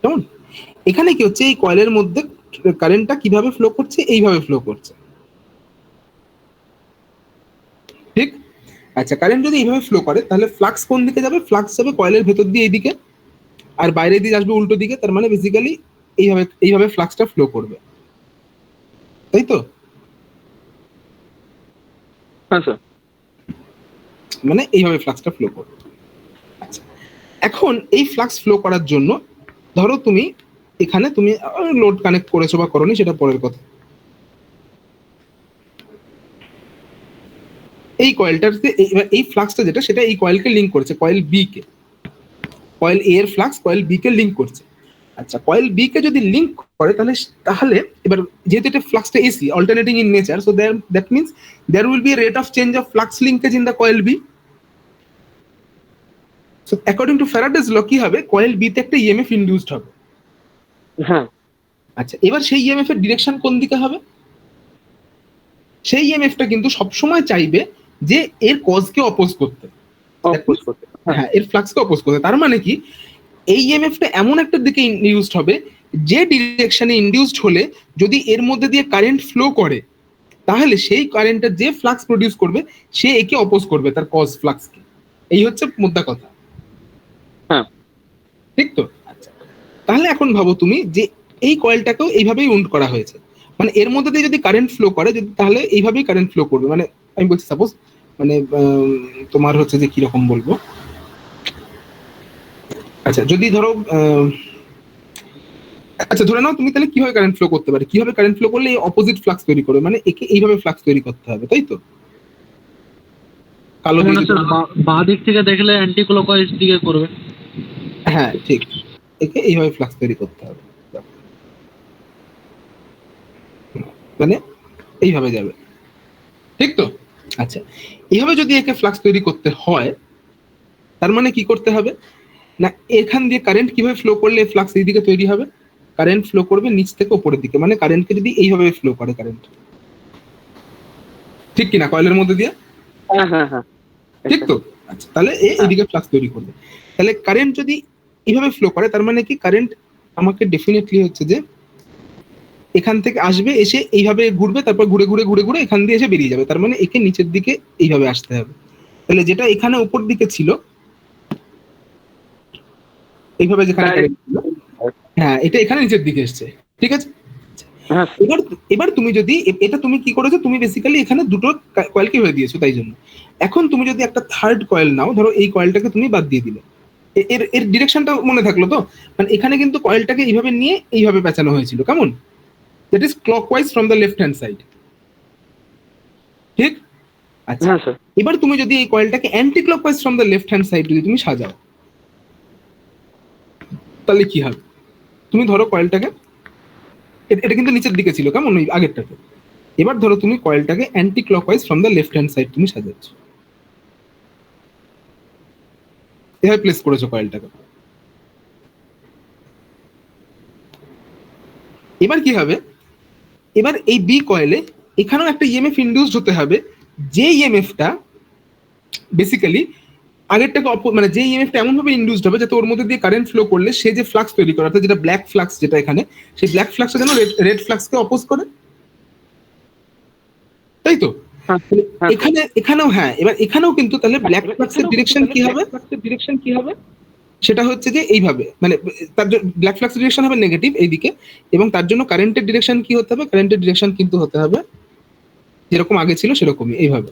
কেমন? এখানে কি হচ্ছে, এই কয়েলের মধ্যে কারেন্টটা কিভাবে ফ্লো করছে, এইভাবে ফ্লো করছে, ঠিক? আচ্ছা, কারেন্ট যদি এইভাবে ফ্লো করে তাহলে ফ্লাক্স কোন দিকে যাবে? ফ্লাক্স যাবে কয়েলের ভেতর দিয়ে এইদিকে, আর বাইরে দিয়ে আসবে উল্টো দিকে। তার মানে বেসিক্যালি এইভাবে ফ্লাক্সটা ফ্লো করবে, তাই তো? হ্যাঁ স্যার। মানে এইভাবে ফ্লাক্সটা ফ্লো করবে। আচ্ছা, এখন এই ফ্লাক্স ফ্লো করার জন্য ধরো তুমি এখানে তুমি লোড কানেক্ট করেছো বা করোনি, সেটা পরের কথা। এই কয়েলটাতে এই ফ্লাক্সটা যেটা, সেটা এই কয়েলকে লিংক করেছে, কয়েল বি কে। কয়েল এ এর ফ্লাক্স কয়েল বি কে লিংক করছে। আচ্ছা, কয়েল বি কে যদি লিংক করে তাহলে এবার যেহেতু এটা ফ্লাক্সটা AC, alternating in nature, so that means there will be a rate of change of flux linkage in the coil be. So according to Faraday's law কি হবে, কয়েল বি তে একটা ইএমএফ ইনডিউসড হবে। হ্যাঁ। আচ্ছা, এবার সেই ইএমএফ এর ডিরেকশন কোন দিকে হবে? সেই ইএমএফটা কিন্তু সবসময় চাইবে যে এর কজকে অপোজ করতে, হ্যাঁ, এর ফ্লাক্সকে অপোজ করতে। তার মানে কি, এই ইএমএফটা এমন একটা দিকে ইনডিউসড হবে যে ডিরেকশনে ইনডিউসড হলে যদি এর মধ্যে দিয়ে কারেন্ট ফ্লো করে, তাহলে সেই কারেন্টটা যে ফ্লাক্স প্রডিউস করবে সে একে অপোজ করবে, তার কজ ফ্লাক্সকে। এই হচ্ছে মুদ্রা কথা। হ্যাঁ, ঠিক তো? আচ্ছা, তাহলে এখন ভাবো তুমি যে এই কয়েলটাকেও এইভাবেই উন্ড করা হয়েছে, মানে এর মধ্যে দিয়ে যদি কারেন্ট ফ্লো করে, যদি তাহলে এইভাবেই কারেন্ট ফ্লো করবে। মানে আমি বলছি সাপোজ, মানে তোমার হচ্ছে যে কিরকম বলবো, আচ্ছা যদি ধরো আচ্ছা ধরে নাও তুমি, তাহলে কিভাবে কারেন্ট ফ্লো করতে পারে, কিভাবে কারেন্ট ফ্লো করলে এই অপোজিট ফ্লাক্স তৈরি করবে, মানে একে এইভাবে ফ্লাক্স তৈরি করতে হবে, তাই তো? কালো বাঁ দিক থেকে দেখলে অ্যান্টি ক্লকওয়াইজ দিকে করবে। হ্যাঁ ঠিক, একে এইভাবে ফ্লাক্স তৈরি করতে হবে, মানে এইভাবে যাবে, ঠিক তো? আচ্ছা, এইভাবে যদি একে ফ্লাক্স তৈরি করতে হয়, তার মানে কি করতে হবে না, এখান দিয়ে কারেন্ট কিভাবে ফ্লো করলে ফ্লাক্স এইদিকে তৈরি হবে? কারেন্ট ফ্লো করবে নিচ থেকে উপরের দিকে, মানে কারেন্টকে যদি এইভাবে ফ্লো করে কারেন্ট, ঠিক কিনা, কয়েলের মধ্যে দিয়ে? হ্যাঁ হ্যাঁ হ্যাঁ, ঠিক তো? আচ্ছা, তাহলে এইদিকে ফ্লাক্স তৈরি করবে। তাহলে কারেন্ট যদি এইভাবে ফ্লো করে, তার মানে কি, কারেন্ট আমাকে ডেফিনেটলি হচ্ছে যে এখান থেকে আসবে, এসে এইভাবে ঘুরবে, তারপর ঘুরে ঘুরে ঘুরে ঘুরে এখান দিয়ে এসে বেরিয়ে যাবে। তার মানে একে নিচের দিকে এইভাবে আসতে হবে। তাহলে যেটা এখানে উপর দিকে ছিল, এইভাবে যেখানে হ্যাঁ, এটা এখানে নিচের দিকে এসছে, ঠিক আছে? এবার তুমি যদি এটা তুমি কি করেছো, তুমি বেসিক্যালি এখানে দুটো কয়েলকে হয়ে দিয়েছো, তাই জন্য এখন তুমি যদি একটা থার্ড কয়েল নাও, ধরো এই কয়েলটাকে তুমি বাদ দিয়ে দিলে, এর এর ডিরেকশনটা মনে থাকলো তো, মানে এখানে কিন্তু কয়েলটাকে এইভাবে নিয়ে এইভাবে পেঁচানো হয়েছিল, কেমন? That is clockwise from the left hand side, ঠিক? আচ্ছা, হ্যাঁ স্যার। এবার তুমি যদি এই কয়েলটাকে anti clockwise from the left hand side যদি তুমি সাজাও, তাহলে কি হবে? তুমি ধরো কয়েলটাকে, এটা কিন্তু নিচের দিকে ছিল, কেমন? ওই আগেরটাতে। এবার ধরো তুমি কয়েলটাকে anti clockwise from the left hand side তুমি সাজাচ্ছ, এভাবে প্লেস করেছো কয়েলটাকে। এবার কি হবে? এবার এই বি কয়েলে এখানেও একটা ইএমএফ ইনডিউসড হতে হবে, যে ইএমএফটা বেসিক্যালি আগেরটাকে মানে যে ইএমএফটা এমন ভাবে ইনডিউসড হবে যাতে ওর মধ্যে দিয়ে কারেন্ট ফ্লো করলে সে যে ফ্লাক্স তৈরি করে, অর্থাৎ যেটা ব্ল্যাক ফ্লাক্স যেটা এখানে, সেই ব্ল্যাক ফ্লাক্সটা যেন রেড ফ্লাক্সকে অপোজ করে, তাই তো? এখানেও হ্যাঁ, এবার এখানেও কিন্তু তাহলে ব্ল্যাক ফ্লাক্সের ডিরেকশন কি হবে? সেটা হচ্ছে যে এইভাবে, মানে তার ব্ল্যাক ফ্লাক্সের ডিরেকশন হবে নেগেটিভ এইদিকে, এবং তার জন্য কারেন্টের ডিরেকশন কি হতে হবে? কারেন্টের ডিরেকশন কিন্তু হতে হবে যেরকম আগে ছিল সেরকমই, এইভাবে।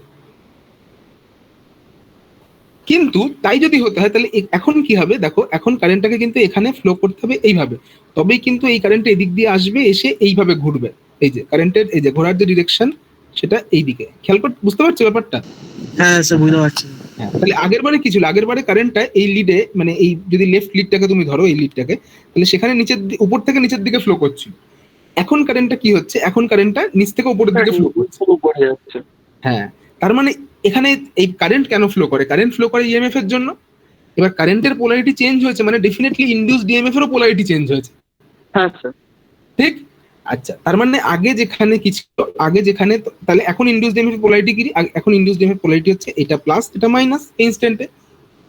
কিন্তু তাই যদি হতে হয় তাহলে এখন কি হবে? দেখো, এখন কারেন্টটাকে কিন্তু এখানে ফ্লো করতে হবে এইভাবে, তবেই কিন্তু এই কারেন্ট এদিক দিয়ে আসবে, এসে এইভাবে ঘুরবে। এই যে কারেন্টের এই যে ঘোরার যে ডিরেকশন সেটা এইদিকে, খেয়াল করে বুঝতে পারছো ব্যাপারটা? হ্যাঁ স্যার বুঝতে পারছি। হ্যাঁ, তাহলে আগের বারে কি ছিল? আগের বারে কারেন্টটা এই লিডে, মানে এই যদি লেফট লিডটাকে তুমি ধরো, এই লিডটাকে, তাহলে সেখানে নিচের উপর থেকে নিচের দিকে ফ্লো করছিল। এখন কারেন্টটা কি হচ্ছে? এখন কারেন্টটা নিচ থেকে উপরের দিকে ফ্লো করছে। হ্যাঁ, তার মানে এখানে এই কারেন্ট কেন ফ্লো করে? কারেন্ট ফ্লো করে ইএমএফ এর জন্য। এবার কারেন্টের পোলারিটি চেঞ্জ হয়েছে, মানে ডেফিনেটলি ইনডিউসড ইএমএফ এরও পোলারিটি চেঞ্জ হয়েছে, হ্যাঁ স্যার। ঠিক? আচ্ছা, তার মানে আগে যেখানে কি ছিল, আগে যেখানে, তাহলে এখন ইনডিউসড ইএমএফ পোলারিটি কি? এখন ইনডিউসড ইএমএফ পোলারিটি হচ্ছে এটা প্লাস এটা মাইনাস, ইনস্ট্যান্টে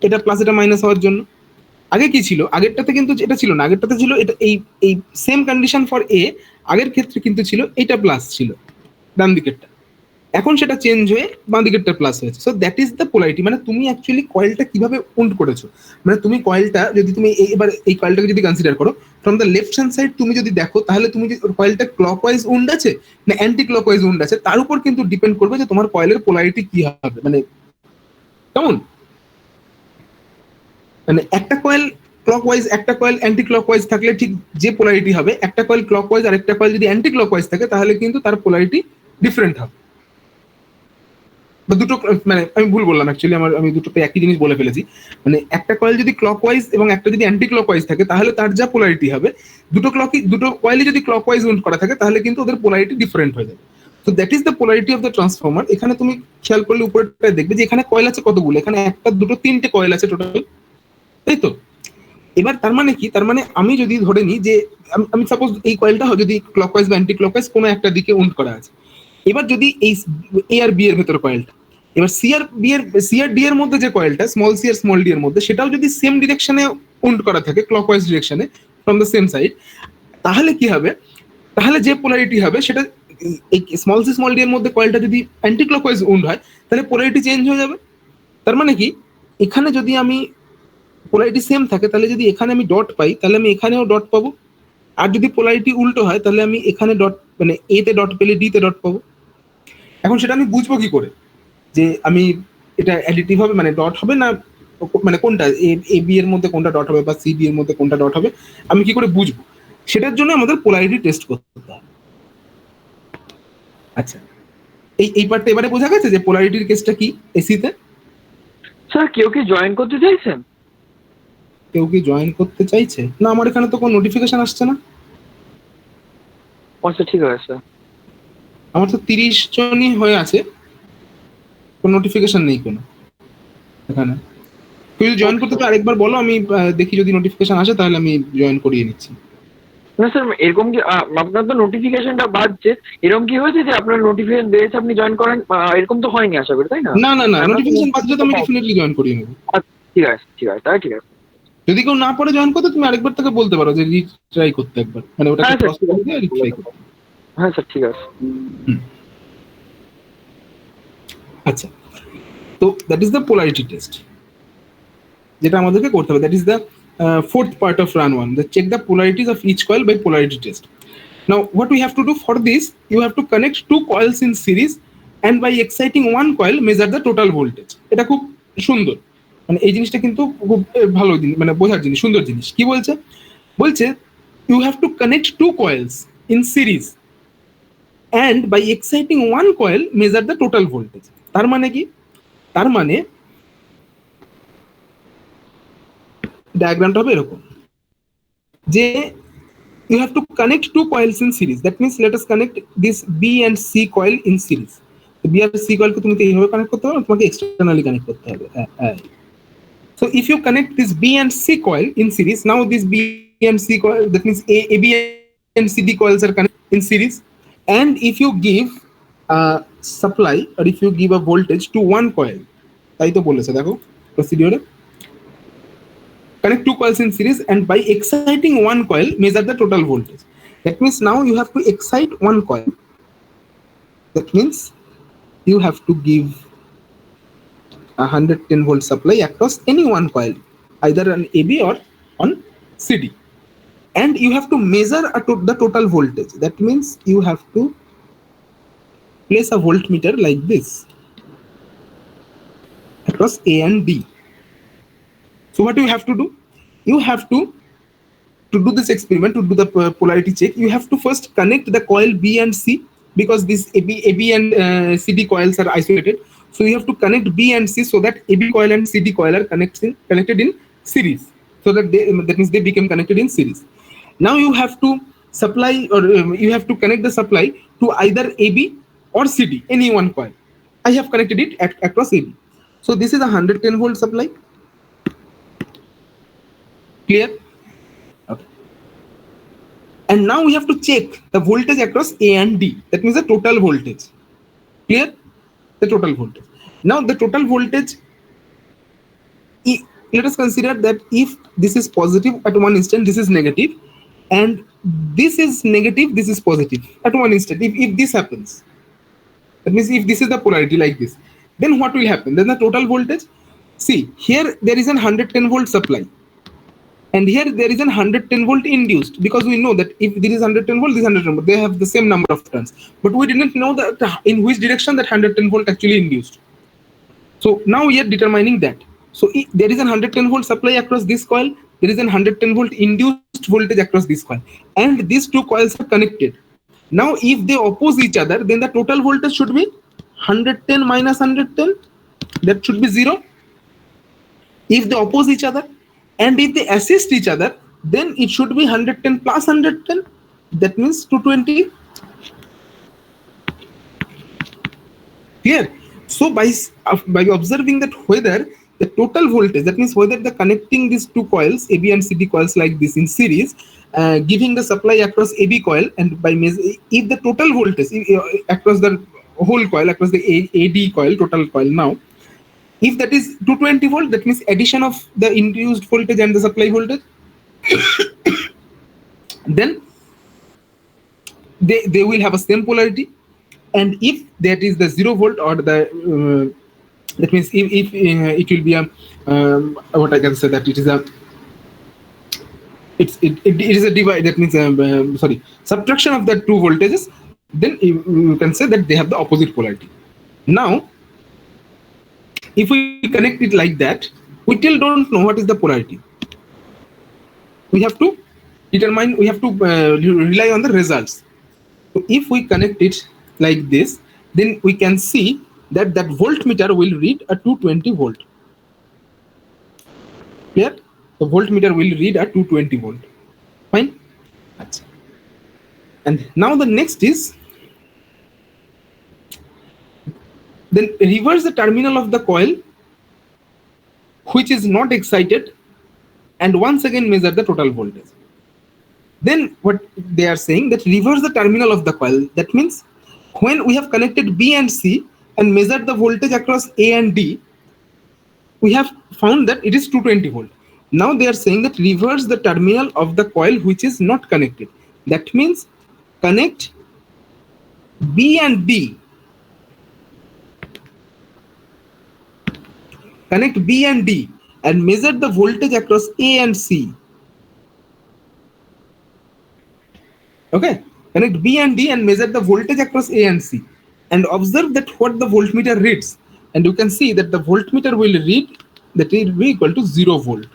এটা প্লাস এটা মাইনাস হওয়ার জন্য। আগে কি ছিল? আগেরটাতে কিন্তু এটা ছিল না, আগেরটাতে ছিল এটা, এই সেম কন্ডিশন ফর এ, আগের ক্ষেত্রে কিন্তু ছিল এটা প্লাস ছিল ডান দিকেরটা, এখন সেটা চেঞ্জ হয়ে বাঁ দিকেরটা প্লাস হয়েছে। So that is the polarity. মানে তুমি অ্যাকচুয়ালি কয়েলটা কিভাবে উন্ড করেছো, মানে তুমি কয়েলটা যদি তুমি এবার এই কয়েলটাকে যদি কনসিডার করো from the left hand side, তুমি যদি দেখো তাহলে তুমি যে কয়েলটা ক্লকওয়াইজ উন্ড আছে না অ্যান্টি ক্লকওয়াইজ উন্ড আছে, তার উপর কিন্তু ডিপেন্ড করবে যে তোমার কয়েলের পোলারিটি কি হবে। মানে কেমন? মানে একটা কয়েল ক্লকওয়াইজ, একটা কয়েল অ্যান্টি ক্লকওয়াইজ থাকলে ঠিক যে পোলারিটি হবে, একটা কয়েল ক্লকওয়াইজ আর একটা কয়েল যদি অ্যান্টি ক্লকওয়াইজ থাকে তাহলে কিন্তু তার পোলারিটি ডিফারেন্ট হবে। বা দুটো, মানে আমি ভুল বললাম অ্যাকচুয়ালি, আমি দুটোতে একই জিনিস বলে ফেলেছি। মানে একটা কয়েল যদি ক্লকওয়াইজ এবং একটা যদি অ্যান্টি ক্লকওয়াইজ থাকে তাহলে তার যা পোলারিটি হবে, দুটো কয়েলই যদি ক্লকওয়াইজ উন্ড করা থাকে তাহলে কিন্তু ওদের পোলারিটি ডিফারেন্ট হয়ে যাবে। তো that is the polarity of the transformer. এখানে তুমি খেয়াল করলে উপরেরটা দেখবে যে এখানে কয়েল আছে কতগুলো, এখানে একটা দুটো তিনটে কয়েল আছে টোটাল, তাই তো? এবার তার মানে কি? তার মানে আমি যদি ধরে নিই যে আমি সাপোজ এই কয়েলটা যদি ক্লকওয়াইজ বা অ্যান্টি ক্লকওয়াইজ কোনো একটা দিকে উন্ড করা আছে, এবার যদি এই এ আর বি এর ভেতর কয়েলটা, এবার সি আর ডি এর মধ্যে যে কয়েলটা স্মল সি আর স্মল ডি এর মধ্যে, সেটাও যদি সেম ডিরেকশনে উন্ড করা থাকে ক্লকওয়াইজ ডিরেকশনে ফ্রম দ্য সেম সাইড, তাহলে কি হবে? তাহলে যে পোলারিটি হবে সেটা, এই স্মল সি স্মল ডি এর মধ্যে কয়েলটা যদি অ্যান্টি ক্লকওয়াইজ উন্ড হয় তাহলে পোলারিটি চেঞ্জ হয়ে যাবে। তার মানে কি? এখানে যদি আমি পোলারিটি সেম থাকে তাহলে যদি এখানে আমি ডট পাই তাহলে আমি এখানেও ডট পাবো, আর যদি পোলারিটি উল্টো হয় তাহলে আমি এখানে ডট, মানে এ তে ডট পেলে ডি তে ডট পাবো। এখন সেটা আমি বুঝবো কি করে যে আমি এটা অ্যাডিটিভ হবে, মানে ডট হবে না, মানে কোনটা এ বি এর মধ্যে কোনটা ডট হবে বা সি বি এর মধ্যে কোনটা ডট হবে, আমি কি করে বুঝবো? সেটার জন্য আমাদের পোলারিটি টেস্ট করতে হবে। আচ্ছা, এই পার্টটা এবারে বোঝা গেছে যে পোলারিটির কেসটা কি এসিতে? স্যার কেউ কি জয়েন করতে চাইছেন? কেউ কি জয়েন করতে চাইছে? না, আমার এখানে তো কোনো নোটিফিকেশন আসছে না। আচ্ছা ঠিক আছে স্যার। আমার তো 30 জনই হয়ে আছে, কোনো নোটিফিকেশন নেই কোনো এখানে। কেউ যদি জয়েন করতে চাও আরেকবার বলো, আমি দেখি যদি নোটিফিকেশন আসে তাহলে আমি জয়েন করিয়ে নিচ্ছি। না স্যার, এরকম কি আপনার তো নোটিফিকেশনটা বাজছে, এরকম কি হয়েছে যে আপনার নোটিফিকেশন দিয়েছে আপনি জয়েন করেন, এরকম তো হয়নি আশা করি, তাই না? না না না, নোটিফিকেশন বাজলে তো আমি ডেফিনেটলি জয়েন করিয়ে নেবো। ঠিক আছে ঠিক আছে, তাই ঠিক আছে। যদি কেউ না পড়ে জয়েন করতে, তুমি আরেকবার তাকে বলতে পারো যে রিট্রাই করতে একবার, মানে ওটাকে হ্যাঁ, ক্রস করে দিয়ে রিট্রাই করতে। হ্যাঁ স্যার ঠিক আছে। আচ্ছা, তো that is the polarity test যেটা আমাদেরকে করতে হবে। That is the fourth part of run 1, the check the polarities of each coil by polarity test. Now what we have to do for this, you have to connect two coils in series and by exciting one coil measure the total voltage. এটা খুব সুন্দর, মানে এই জিনিসটা কিন্তু খুব ভালো জিনিস, মানে বোঝার জিনিস, সুন্দর জিনিস। কি বলছে? বলছে you have to connect two coils in series and by exciting one coil measure the total voltage. তার মানে কি? তার মানে ডায়াগ্রামটা হবে এরকম যে you have to connect two coils in series. That means let us connect this B and C coil in series. So B and C coil को तुम्हें এইভাবে connect করতে হবে, তোমাকে externally connect করতে হবে। So if you connect this B and C coil in series, now this B and C coil, that means AB and CD coils are connected in series. And if you give supply or if you give a voltage to one coil, তাই তো বলেছে দেখো procedure, connect two coils in series and by exciting one coil measure the total voltage. That means now you have to excite one coil. That means you have to give a 110 volt supply across any one coil, either on AB or on CD, and you have to measure the total voltage. That means you have to place a voltmeter like this across A and D. So what do you have to do? You have to do this experiment, to do the polarity check, you have to first connect the coil B and C, because these AB and CD coils are isolated. So you have to connect B and C so that AB coil and CD coil are connected in series. So that that means they become connected in series. Now you have to supply, or you have to connect the supply to either AB or CD, any one coil. I have connected it across AB. So this is a 110 volt supply. Clear? Okay. And now we have to check the voltage across A and D. That means the total voltage. Clear? The total voltage. Now the total voltage, let us consider that if this is positive at one instant, this is negative, and this is negative, this is positive at one instant. If this happens, that means if this is the polarity like this, then what will happen? Then the total voltage, see here there is an 110 volt supply, and here there is an 110 volt induced, because we know that if there is 110 volt, this 110 volt, they have the same number of turns, but we didn't know that in which direction that 110 volt actually induced. So now we are determining that. So if there is an 110 volt supply across this coil, there is an 110 volt induced voltage across this coil, and these two coils are connected. Now if they oppose each other, then the total voltage should be 110 minus 110, that should be 0. If they oppose each other, and if they assist each other, then it should be 110 plus 110, that means 220. Here, so by observing that whether the total voltage, that means whether the connecting these two coils, AB and CD coils like this in series, giving the supply across AB coil, and by if the total voltage across the whole coil, across the AD coil, total coil, now if that is 220 volt, that means addition of the induced voltage and the supply voltage, then they will have a same polarity. And if that is the 0 volt or the that means if it will be a what I can say, that it is a it is a divide, that means sorry, subtraction of the two voltages, then you can say that they have the opposite polarity. Now if we connect it like that, we still don't know what is the polarity. We have to determine, we have to rely on the results. So if we connect it like this, then we can see that that voltmeter will read a 220 volt. Clear? The voltmeter will read a 220 volt. Fine? And now the next is, then reverse the terminal of the coil which is not excited, and once again measure the total voltage. Then what they are saying, that reverse the terminal of the coil. That means when we have connected B and C and measured the voltage across A and D, we have found that it is 220 volt. Now they are saying that reverse the terminal of the coil which is not connected. That means connect B and D. Connect B and D and measure the voltage across A and C. Okay, connect B and D and measure the voltage across A and C, and observe that what the voltmeter reads. And you can see that the voltmeter will read that it will be equal to 0 volt.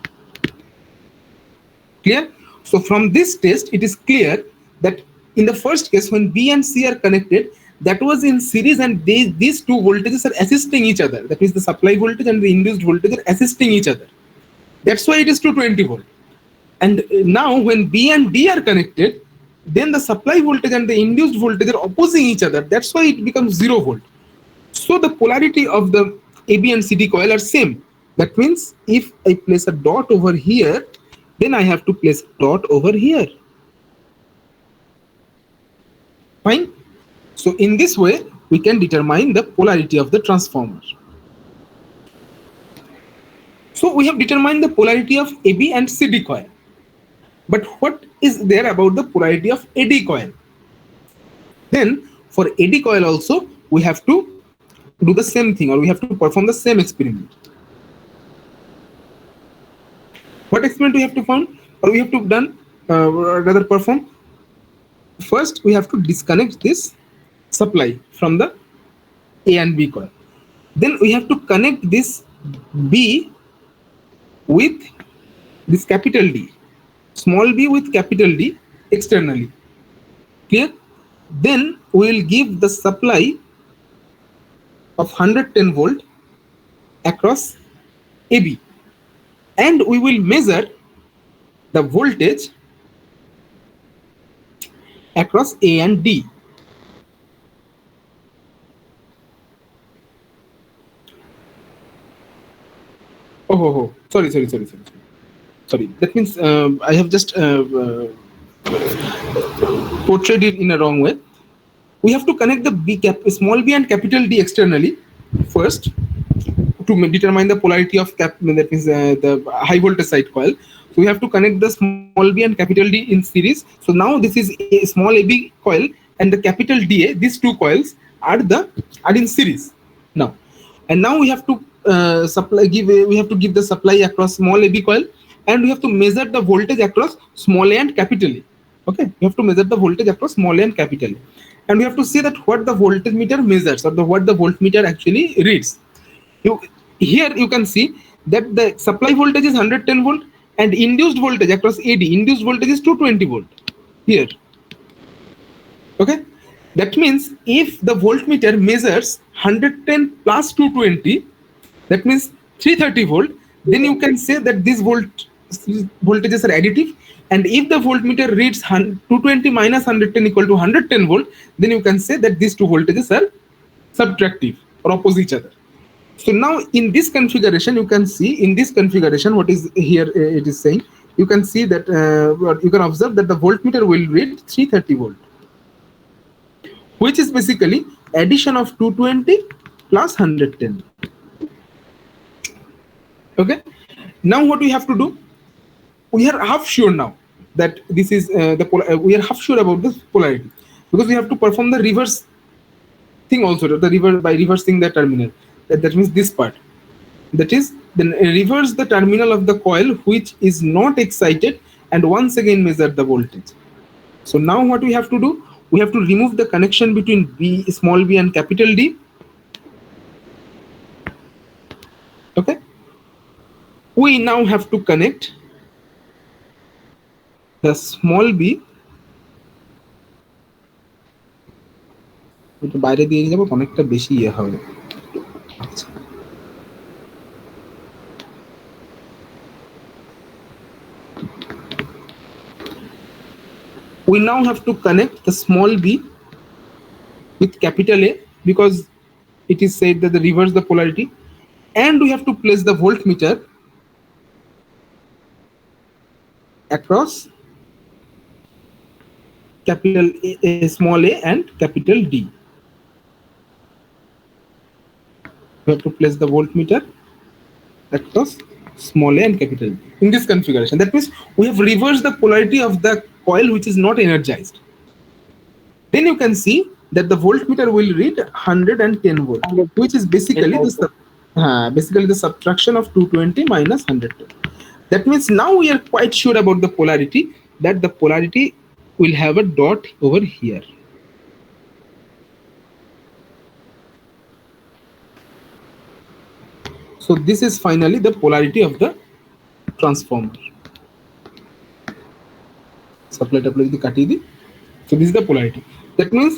Clear? So from this test, it is clear that in the first case, when B and C are connected, that was in series, and these two voltages are assisting each other. That means the supply voltage and the induced voltage are assisting each other. That's why it is 220 volt. And now when B and D are connected, then the supply voltage and the induced voltage are opposing each other. That's why it becomes 0 volt. So the polarity of the AB and CD coil are same. That means if I place a dot over here, then I have to place a dot over here. Fine. So in this way, we can determine the polarity of the transformer. So we have determined the polarity of AB and CD coil. But what is there about the polarity of AD coil? Then for AD coil also, we have to do the same thing, or we have to perform the same experiment. What experiment we have to perform, or we have to done, rather perform? First, we have to disconnect this supply from the A and B coil. Then we have to connect this B with this capital D, small b with capital D externally. Clear? Then we will give the supply of 110 volt across AB, and we will measure the voltage across A and D. Sorry. That means I have just portrayed it in a wrong way. We have to connect the small b and capital D externally first to determine the polarity of that means the high voltage side coil. So we have to connect the small b and capital D in series. So now this is a small AB coil and the capital DA. These two coils are in series now, and now we have to we have to give the supply across small AB coil, and we have to measure the voltage across small a and capital A. Okay, we have to measure the voltage across small a and capital A, and we have to see that what the voltage meter measures, or what the voltmeter actually reads. Here you can see that the supply voltage is 110 volt and induced voltage across AD, induced voltage is 220 volt here. Okay, that means if the voltmeter measures 110 plus 220, that means 330 volt, then you can say that these voltages are additive. And if the voltmeter reads 220 minus 110 equal to 110 volt, then you can say that these two voltages are subtractive or oppose each other. So now in this configuration, you can see in this configuration what is here it is saying. You can see that you can observe that the voltmeter will read 330 volt, which is basically addition of 220 plus 110. Okay. Now what we have to do? We are half sure now that this is we are half sure about the polarity, because we have to perform the reverse thing also, by reversing the terminal. That means this part, that is then reverse the terminal of the coil which is not excited, and once again measure the voltage. So now what we have to do? We have to remove the connection between small b and capital D. Okay. We now have to connect the small b. বাইরে দিয়ে যাব, কনেক্টটা বেশি হবে। We now have to connect the small b with capital A, because it is said that the reverse the polarity, and we have to place the voltmeter across capital A, small a and capital D. We have to place the voltmeter across small a and capital D in this configuration. That means we have reversed the polarity of the coil which is not energized. Then you can see that the voltmeter will read 110 volt, which is basically the subtraction of 220 minus 110. That means now we are quite sure about the polarity, that the polarity will have a dot over here. So this is finally the polarity of the transformer. Supply যদি কাটিয়ে দিই, so this is the polarity. That means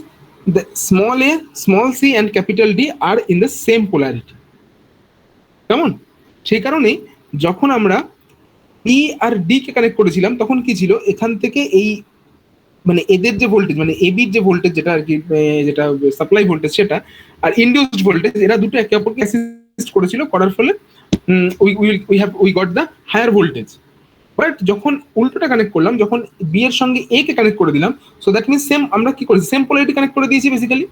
the small a, small c and capital D are in the same polarity. কেমন? সেই কারণেই যখন আমরা E আর D কে connect করেছিলাম তখন কি ছিল, এখান থেকে এই মানে এদের যে ভোল্টেজ মানে এবি যে ভোল্টেজ যেটা আর কি যেটা সাপ্লাই ভোল্টেজ সেটা আর ইনডিউসড ভোল্টেজ এরা দুটো একে অপরকে অ্যাসিস্ট করেছিল, করার ফলে we got the higher voltage. But যখন উল্টোটা কানেক্ট করলাম, যখন বি এর সঙ্গে এ কে কানেক্ট করে দিলাম, সো দ্যাট মিনস সেম আমরা কি করেছি, সেম পোলারিটি কানেক্ট করে দিয়েছি বেসিক্যালি।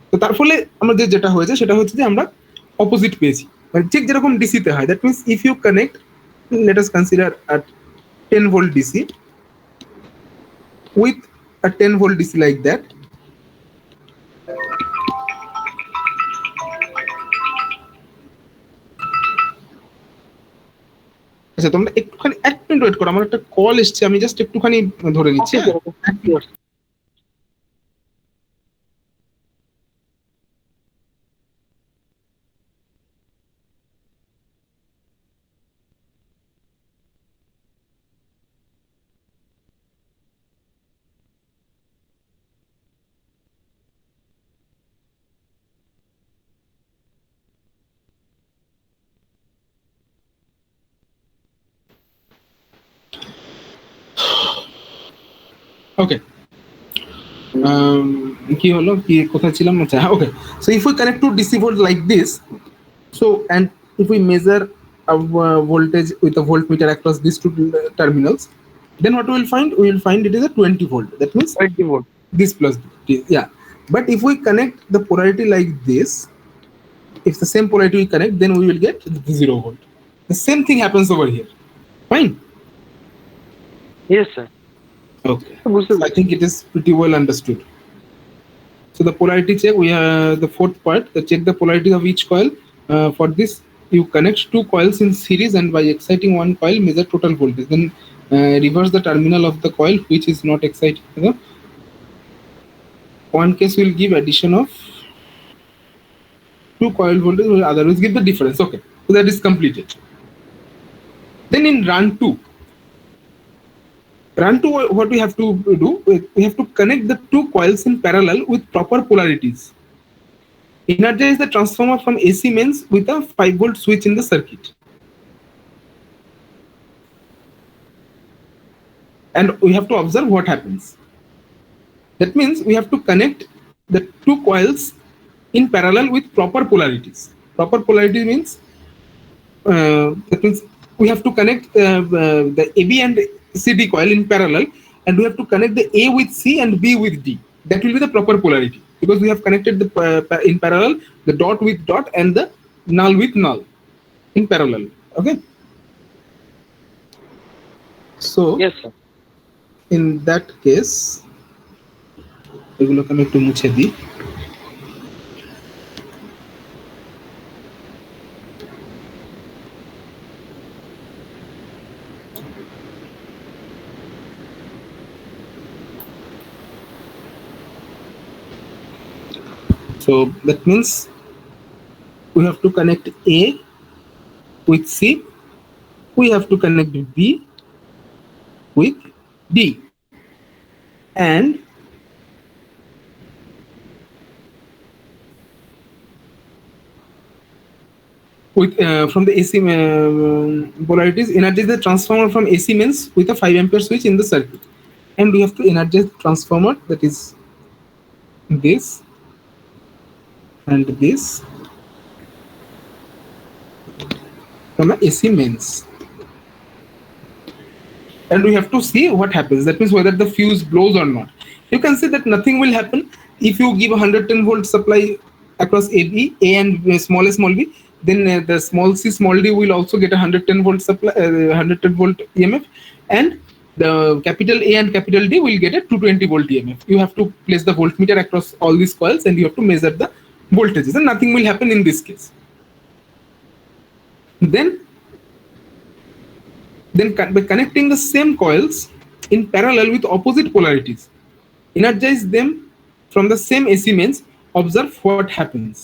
তো তার ফলে আমাদের যেটা হয়েছে সেটা হচ্ছে যে আমরা অপোজিট পেয়েছি, মানে ঠিক যেরকম ডিসিতে হয়। That means if you connect, let us consider at 10 volt DC with a 10 volt DC like that, আচ্ছা তোমরা একটুখানি এক মিনিট ওয়েট করো, আমার একটা কল এসছে, আমি জাস্ট একটুখানি ধরে নিচ্ছি। ওকে, কি হলো, কি কোথায় ছিলাম? আচ্ছা okay, so if we connect to DC volt like this, so and if we measure a voltage with a voltmeter across these two terminals, then what we will find? We will find it is a 20 volt. That means 20 volt. this plus this, yeah. But if we connect the polarity like this, if the same polarity we connect, then we will get the 0 volt. The same thing happens over here. Fine. Yes, sir. Okay. So I think it is pretty well understood. So the polarity check, we have the fourth part, the check the polarity of each coil. For this, you connect two coils in series and by exciting one coil, measure total voltage. Then reverse the terminal of the coil which is not excited. One case will give addition of two coil voltage, otherwise give the difference. Okay, so that is completed. Then in run 2, what we have to do, we have to connect the two coils in parallel with proper polarities. Energize the transformer from AC mains with a 5 volt switch in the circuit. And we have to observe what happens. That means we have to connect the two coils in parallel with proper polarities. Proper polarity means that means we have to connect the AB and CD coil in parallel, and we have to connect the A with C and B with D. That will be the proper polarity, because we have connected the in parallel the dot with dot and the null with null in parallel. Okay. So Yes, sir. in that case, এগুলোকে আমি একটু মুছে দিই। So that means we have to connect A with C, we have to connect B with D, and with from the AC polarities, energize the transformer from AC mains with a 5 ampere switch in the circuit, and we have to energize the transformer, that is this and this, from the AC mains, and we have to see what happens. That means whether the fuse blows or not. You can see that nothing will happen if you give a 110 volt supply across AB, A and small b, then the small c small d will also get a 110 volt supply, 110 volt EMF, and the capital A and capital D will get a 220 volt EMF. You have to place the voltmeter across all these coils and you have to measure the voltages, and nothing will happen in this case. Then by connecting the same coils in parallel with opposite polarities, energize them from the same AC mains, observe what happens.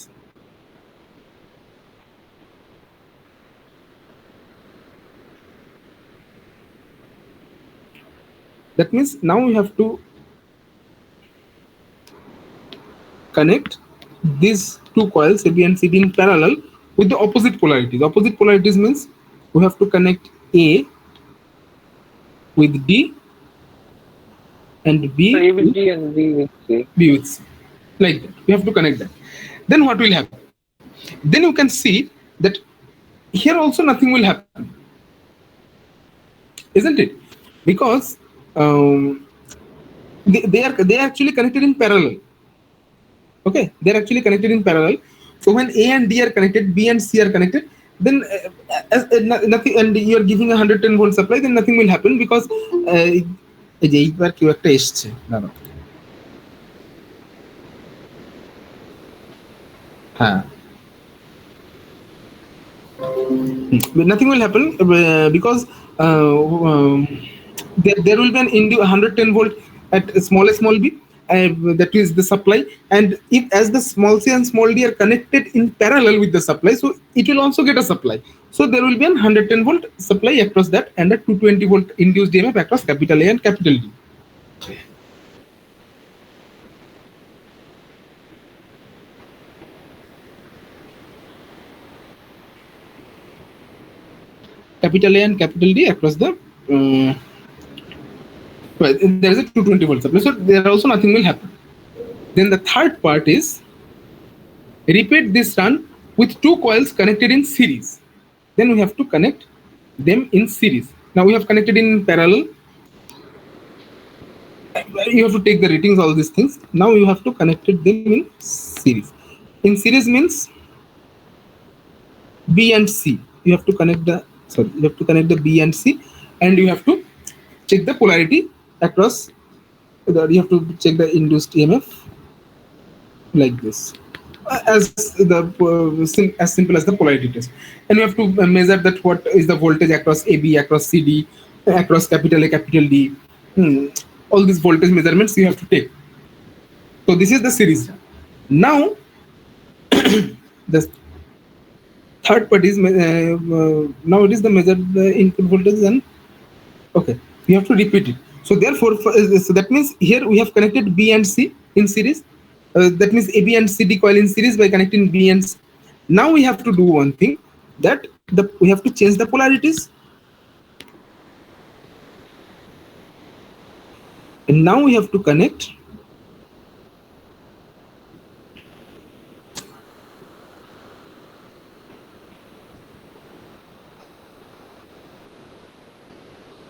That means now we have to connect these two coils A, B, and C, D in parallel with the opposite polarity. The opposite polarities means we have to connect A with D and B So A with D and B with C. B with C, like that. We have to connect that. Then what will happen? Then you can see that here also nothing will happen, isn't it? Because they are actually connected in parallel. Okay, they're actually connected in parallel. So when A and D are connected, B and C are connected, then nothing, and you are giving a 110 volt supply, then nothing will happen because এইবার কেউ একটা এসছে দাঁড়াও হ্যাঁ nothing will happen because there will be an 110 volt at small b, that is the supply, and if as the small c and small d are connected in parallel with the supply, so it will also get a supply. So there will be an 110 volt supply across that and a 220 volt induced EMF across capital A and capital D. Capital A and capital D across the well, there is a 220 volt supply, so there also nothing will happen. Then the third part is repeat this run with two coils connected in series. Then we have to connect them in series. Now we have connected in parallel. You have to take the ratings, all these things. Now you have to connect them in series. In series means B and C. You have to connect the B and C, and you have to check the polarity across. You have to check the induced EMF like this, as simple as the polarity test, and you have to measure that what is the voltage across AB, across CD, across capital A, capital D. All these voltage measurements you have to take. So this is the series. Now the third part is now it is the measured input voltage, and okay, we have to repeat it. So therefore, so that means here we have connected B and C in series. That means AB and CD coil in series by connecting B and C. Now we have to do one thing, that we have to change the polarities. And now we have to connect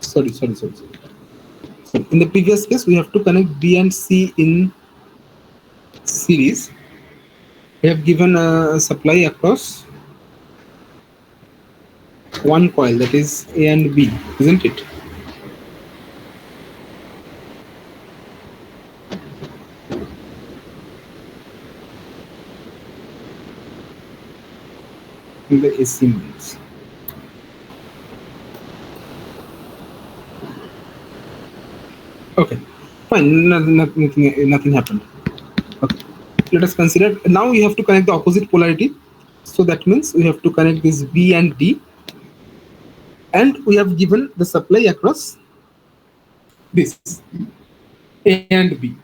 sorry. So in the previous case, we have to connect B and C in series. We have given a supply across one coil, that is A and B, isn't it? In the AC means. Okay, fine. Nothing happened. Okay, let us consider. Now we have to connect the opposite polarity. So that means we have to connect this B and D, and we have given the supply across this A and B.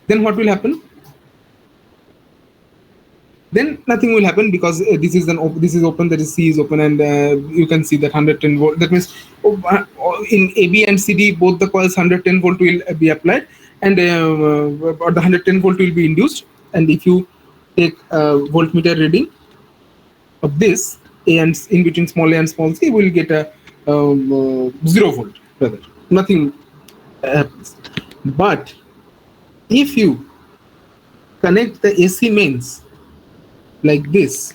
Then what will happen? Then nothing will happen because this is open, that is C is open, and you can see that 110 volt. That means in AB and CD, both the coils 110 volt will be applied, and or the 110 volt will be induced. And if you take a voltmeter reading of this A and in between small a and small c, will get a 0 volt rather. Nothing happens. But if you connect the AC mains like this,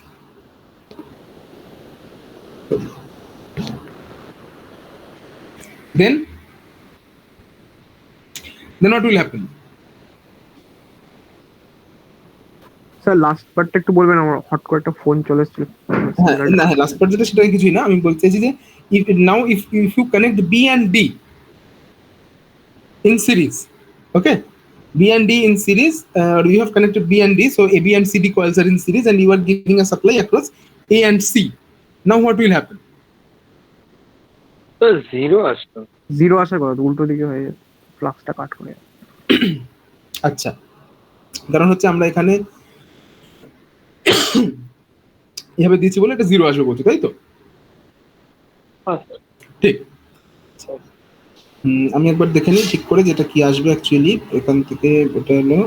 then what will happen? Sir last পার্টটা একটু বলবেন, আমার hot করে একটা phone চলে এসেছিল। না, last part যেটা সেটা কিছুই না, আমি বলতে চাইছি যে if you connect B and D in series, okay, B and D in series, you have connected B and D, so AB and CD coils are in series, and you are giving a supply across A and C. Now what will happen? So তো zero আসতো। Zero আসার কথা, উল্টো দিকে হয়ে যাবে, ফ্লাক্সটা কাট করে। আচ্ছা, কারণ হচ্ছে আমরা এখানে এভাবে দিচ্ছি বলে এটা জিরো আসবে বলছি, তাই তো? হ্যাঁ স্যার। ঠিক। আমি একবার দেখে নিই ঠিক করে যেটা কি আসবে অ্যাকচুয়ালি এখান থেকে। ওটা হলো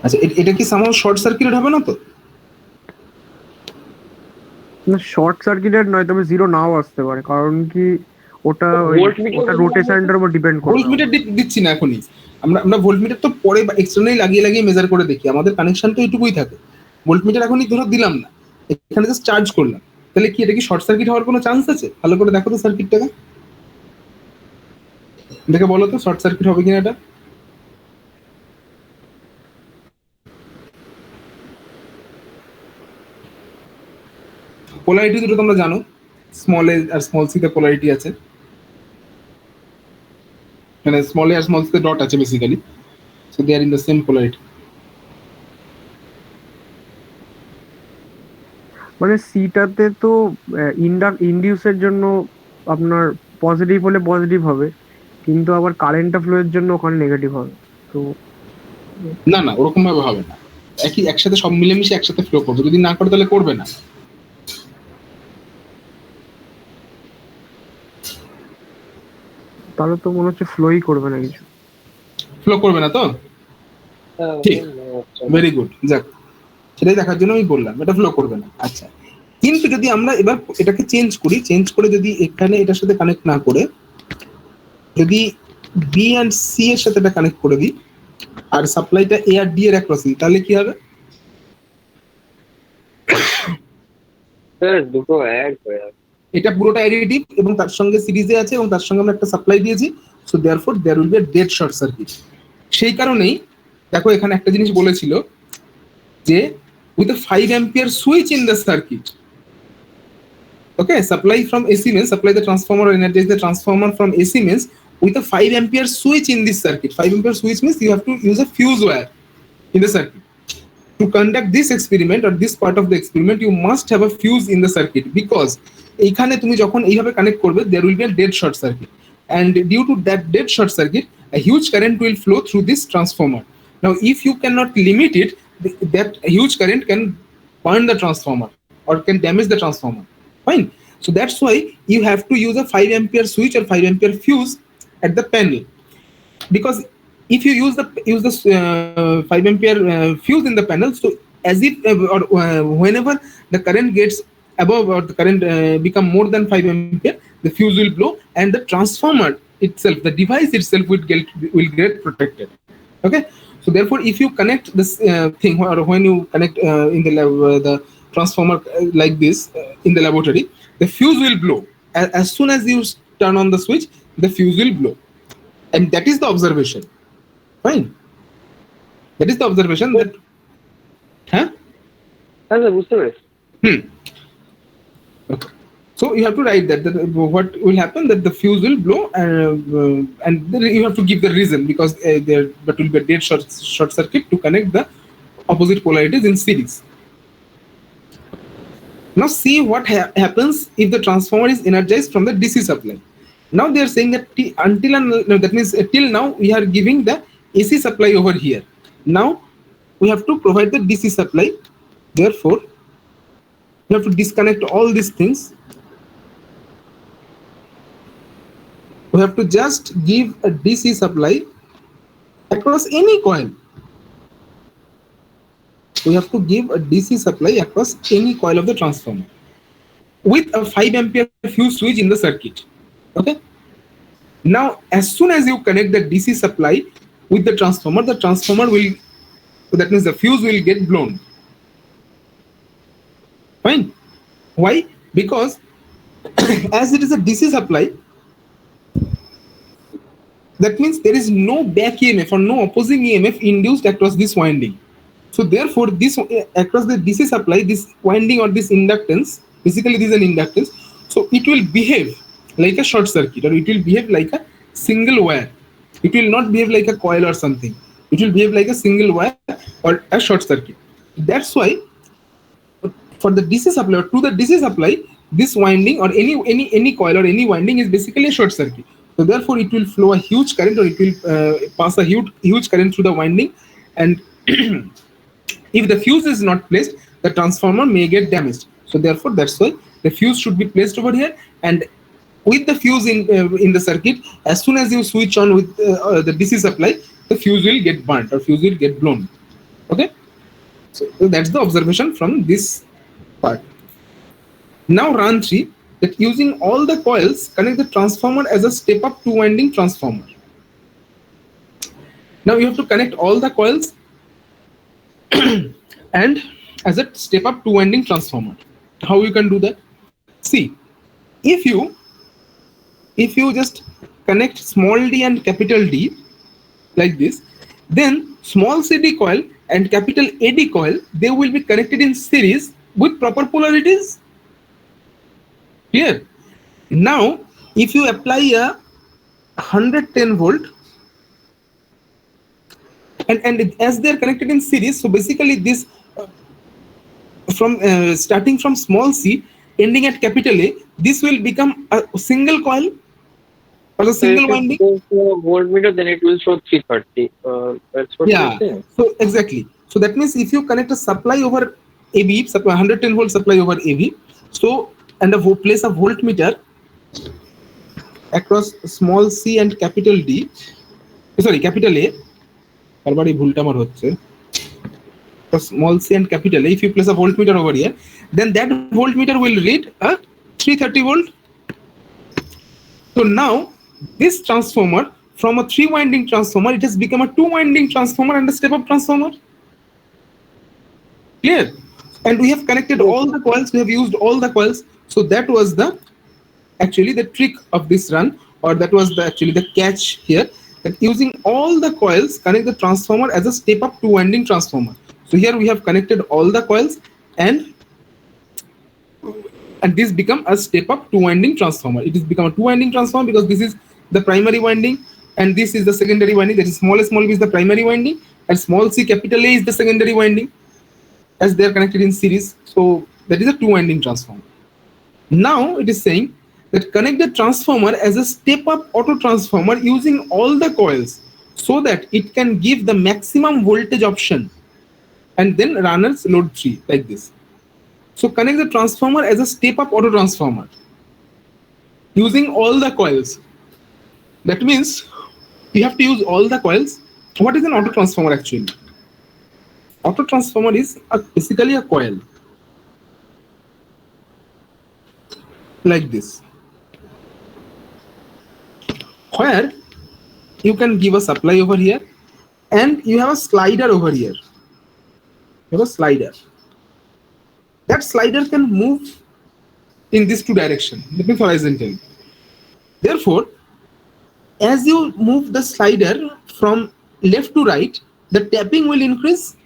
আচ্ছা, এটা কি সামহাও শর্ট সার্কিট হবে না তো? না, শর্ট সার্কিটেড নয়, তবে জিরো নাও আসতে পারে, কারণ কি ওটা Voltmeter ওটা রোটেশনটার উপর ডিপেন্ড ভোল্ট করবে। মিটার দিচ্ছি না এখনই, আমরা ভোল্ট মিটার তো পরে এক্সটার্নালি লাগিয়ে মেজার করে দেখি, আমাদের কানেকশন তো এইটুকুই থাকে। ভোল্ট মিটার এখনই ধরো দিলাম না, এখানে জাস্ট চার্জ করলাম, তাহলে কি এটা কি শর্ট সার্কিট হওয়ার কোনো চান্স আছে? ভালো করে দেখো তো সার্কিটটাকে, দেখে বলো তো শর্ট সার্কিট হবে কিনা এটা। পোলারিটি দুটো তোমরা জানো, স্মল এ আর স্মল সি তে পোলারিটি আছে, মানে স্মল এ আর স্মল সি তে ডট আছে basically, so they are in the same polarity. মানে সিটাতে তো ইন্ডিউসের জন্য আপনার পজিটিভ হলে পজিটিভ হবে, কিন্তু আবার কারেন্টটা ফ্লোয়ের জন্য ওখানে নেগেটিভ হবে। তো না না, ওরকম ভাবে হবে না, একসাথে সব মিলেমিশে একসাথে ফ্লো করবে, যদি না করে তাহলে করবে না। তাহলে তো মনে হচ্ছে ফ্লোই করবে না কিছু। ফ্লো করবে না তো? ঠিক, ভেরি গুড, যাক, সেটাই দেখার জন্য আমি বললাম এটা ফ্লো করবে না। আচ্ছা, কিন্তু যদি আমরা এবার এটাকে চেঞ্জ করে যদি এখানে এটার সাথে কানেক্ট না করে যদি বি অ্যান্ড সি এর সাথে এটা কানেক্ট করে দিই আর সাপ্লাইটা এ আর ডি এর অ্যাক্রস দিই, তাহলে কি হবে? স্যার দুটো এক হয়ে যাবে। এটা পুরোটা অ্যাডিটিভ এবং তার সঙ্গে সিরিজে আছে এবং তার সঙ্গে আমরা একটা সাপ্লাই দিয়েছি, so therefore there will be a dead short circuit. সেই কারণেই দেখো এখানে একটা জিনিস বলেছিল যে with a 5 ampere switch in the circuit, okay, supply from AC means supply the transformer or energize the transformer from AC means with a 5 ampere switch in this circuit. 5 ampere switch means you have to use a fuse wire in the circuit. To conduct this experiment or this part of the experiment you must have a fuse in the circuit, because এইখানে তুমি যখন এইভাবে connect করবে there will be a dead short circuit, and due to that dead short circuit a huge current will flow through this transformer. Now if you cannot limit it, that huge current can burn the transformer or can damage the transformer. Fine. So that's why you have to use a 5 ampere switch or 5 ampere fuse at the panel, because if you use the 5 ampere fuse in the panel, so as if or whenever the current gets above or the current become more than 5 ampere, the fuse will blow and the transformer itself, the device itself will get protected. Okay, so therefore if you connect this thing, or when you connect in the the transformer like this in the laboratory, the fuse will blow. As soon as you turn on the switch, the fuse will blow, and that is the observation. Fine, that is the observation that হ্যাঁ sir বুঝতে পেরেছি। Okay. So you have to write that what will happen, that the fuse will blow, and then you have to give the reason, because there that will be a dead short circuit to connect the opposite polarities in series. Now see what happens if the transformer is energized from the DC supply. Now they are saying that that means till now we are giving the AC supply over here. Now we have to provide the DC supply. Therefore you have to disconnect all these things. We have to just give a DC supply across any coil. We have to give a DC supply across any coil of the transformer with a 5 ampere fuse switch in the circuit. Okay. Now, as soon as you connect the DC supply with the transformer will, that means the fuse will get blown. Fine. Why? Because as it is a DC supply, that means there is no back EMF or no opposing EMF induced across this winding. So therefore, this across the DC supply, this winding or this inductance, basically this is an inductance, so it will behave like a short circuit, or it will behave like a single wire. It will not behave like a coil or something. it will behave like a single wire or a short circuit. That's why for the DC supply or to the DC supply, this winding or any coil or any winding is basically a short circuit. So therefore, it will flow a huge current, or it will pass a huge current through the winding, and if the fuse is not placed, the transformer may get damaged. So therefore, that's why the fuse should be placed over here, and with the fuse in the circuit, as soon as you switch on with the DC supply, the fuse will get burnt or fuse will get blown. Okay, so that's the observation from this part. Now run 3, that using all the coils, connect the transformer as a step-up 2-winding transformer. Now you have to connect all the coils and as a step-up 2-winding transformer. How you can do that? See, if you just connect small d and capital D like this, then small CD coil and capital AD coil, they will be connected in series with proper polarities. Clear? Now, if you apply a 110 volt and as they are connected in series, so basically this from starting from small c ending at capital A, this will become a single coil or a single winding. Voltmeter, then it will show 330. That's what Yeah. you're saying. So exactly. So that means if you connect a supply over AB, supply 110 volt supply over AB, so and place a voltmeter across small c and capital D, sorry, capital A. Small c and capital A. If you place a voltmeter over here, then that voltmeter will read a 330 volt. So now this transformer, from a 3-winding transformer, it has become a 2-winding transformer and a step-up transformer. Clear? And we have connected all the coils, we have used all the coils. So that was actually the trick of this run, or that was actually the catch here, that using all the coils, connect the transformer as a step-up 2-winding transformer. So here we have connected all the coils, and this become a step-up 2-winding transformer. It has become a 2-winding transformer because this is the primary winding and this is the secondary winding. That is small b is the primary winding and small c capital A is the secondary winding, as they are connected in series. So that is a 2-winding transformer. Now it is saying that connect the transformer as a step-up auto transformer using all the coils so that it can give the maximum voltage option, and then runners load 3 like this. So connect the transformer as a step-up auto transformer using all the coils. That means you have to use all the coils. What is an auto transformer actually? Auto transformer is basically a coil like this, where you can give a supply over here and you have a slider over here. You have a slider. That slider can move in these 2 directions, that means horizontally. Therefore, as you move the slider from left to right, the tapping will increase.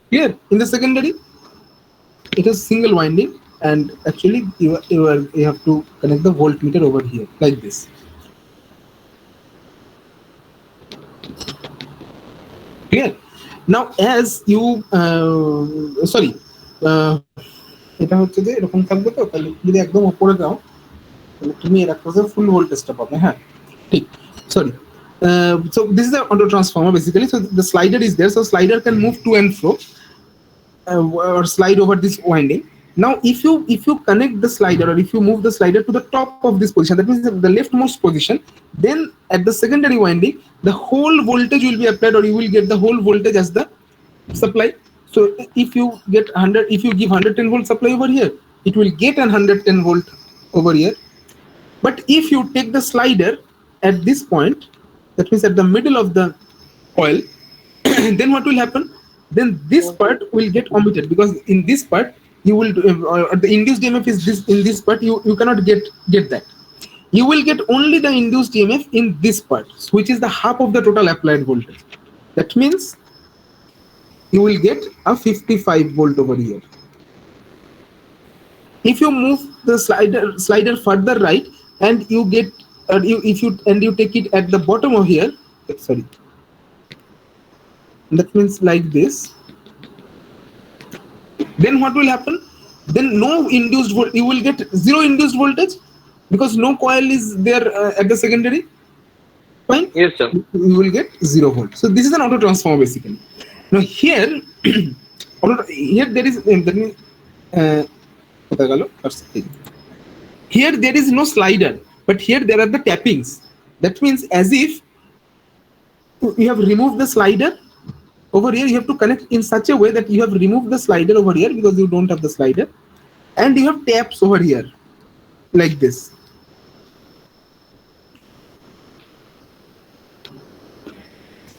Here in the secondary, it is single winding, and actually you have to connect the voltmeter over here like this. Clear? Now as you এটা হচ্ছে যে এরকম থাকবে, তো তাহলে যদি একদম উপরে যাও তাহলে তুমি এর একটা ফুল ভোল্টেজটা পাবে। হ্যাঁ ঠিক, sorry. So this is the auto transformer basically. So the slider is there, so slider can move to and fro or slide over this winding. Now if you connect the slider, or if you move the slider to the top of this position, that means the leftmost position, then at the secondary winding the whole voltage will be applied, or you will get the whole voltage as the supply. So if you get 100, if you give 110 volt supply over here, it will get an 110 volt over here. But if you take the slider at this point, that means at the middle of the coil, then what will happen? Then this part will get omitted, because in this part you will the induced EMF is this. In this part you cannot get that. You will get only the induced EMF in this part, which is the half of the total applied voltage. That means you will get a 55 volt over here. If you move the slider further right, and you get if you take it at the bottom of here, sorry, that means like this, then what will happen? Then no induced volt, you will get zero induced voltage because no coil is there at the secondary. Fine. Yes, sir. You will get 0 volt. So this is an auto transformer basically. Now here, here there is here there is no slider, but here there are the tappings. That means as if you have removed the slider. Over here, you have to connect in such a way that you have removed the slider over here because you don't have the slider, and you have taps over here like this.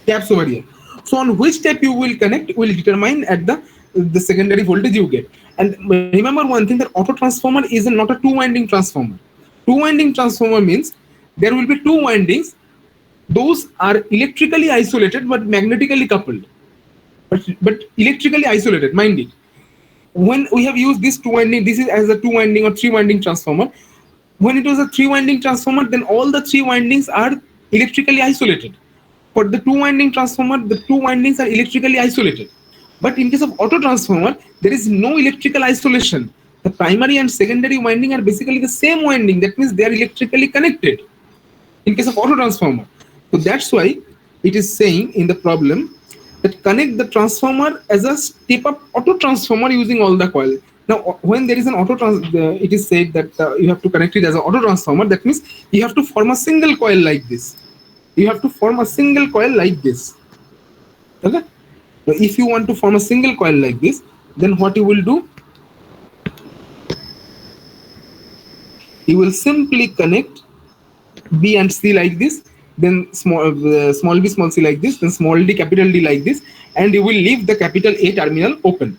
Taps over here. So on which tap you will connect will determine at the secondary voltage you get. And remember one thing, that auto transformer is not a two-winding transformer. Two-winding transformer means there will be two windings. Those are electrically isolated but magnetically coupled. But electrically isolated, mind it. When we have used this two-winding, this is as a two-winding or three-winding transformer. When it was a three-winding transformer, then all the three windings are electrically isolated. For the two-winding transformer, the two windings are electrically isolated. But in case of auto transformer, there is no electrical isolation. The primary and secondary winding are basically the same winding. That means they are electrically connected in case of auto transformer. So that's why it is saying in the problem that connect the transformer as a step-up auto transformer using all the coil. Now, when there is an it is said that you have to connect it as an auto transformer. That means you have to form a single coil like this. You have to form a single coil like this. Okay. Now, if you want to form a single coil like this, then what you will do? You will simply connect B and C like this. Then small b, small c like this, then small d, capital D like this, and you will leave the capital A terminal open.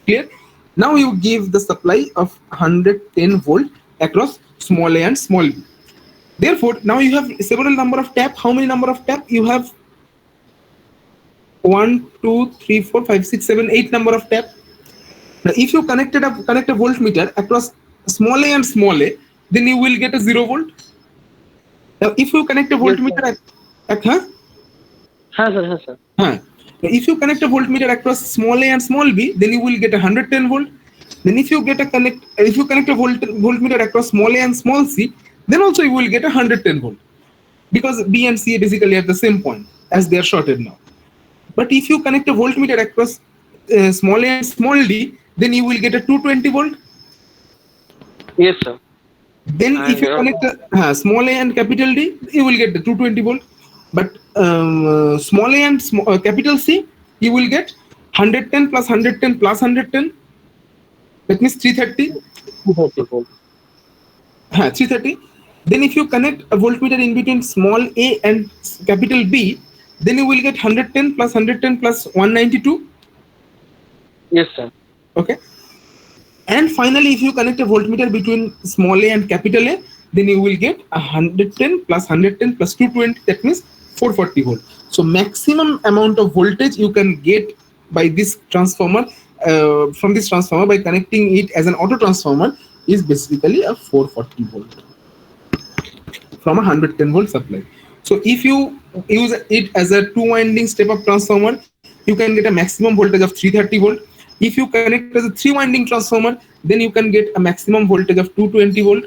Clear? Now you give the supply of 110 volt across small a and small b. Therefore, now you have several number of tap. How many number of tap? You have 1, 2, 3, 4, 5, 6, 7, 8 number of tap. Now, if you connect a voltmeter across small a and small a, then you will get a 0 volt. Now, if you connect a voltmeter if you connect a voltmeter across small a and small b, then you will get 110 volt. Then if you connect a voltmeter across small a and small c, then also you will get 110 volt, because B and C are basically at the same point as they are shorted now. But if you connect a voltmeter across small a and small d, then you will get a 220 volt. Yes, sir. Then if you connect small a and capital D, you will get the 220 volt. But small a and capital C, you will get 110 plus 110 plus 110. That means 330. 330. Then if you connect a voltmeter in between small a and capital B, then you will get 110 plus 110 plus 192. Yes, sir. Okay. And finally, if you connect a voltmeter between small a and capital A, then you will get 110 plus 110 plus 220. That means 440 volt. So maximum amount of voltage you can get by this transformer, from this transformer, by connecting it as an auto transformer, is basically a 440 volt from a 110 volt supply. So if you use it as a two-winding step-up transformer, you can get a maximum voltage of 330 volt. If you connect as a three-winding transformer, then you can get a maximum voltage of 220 volt.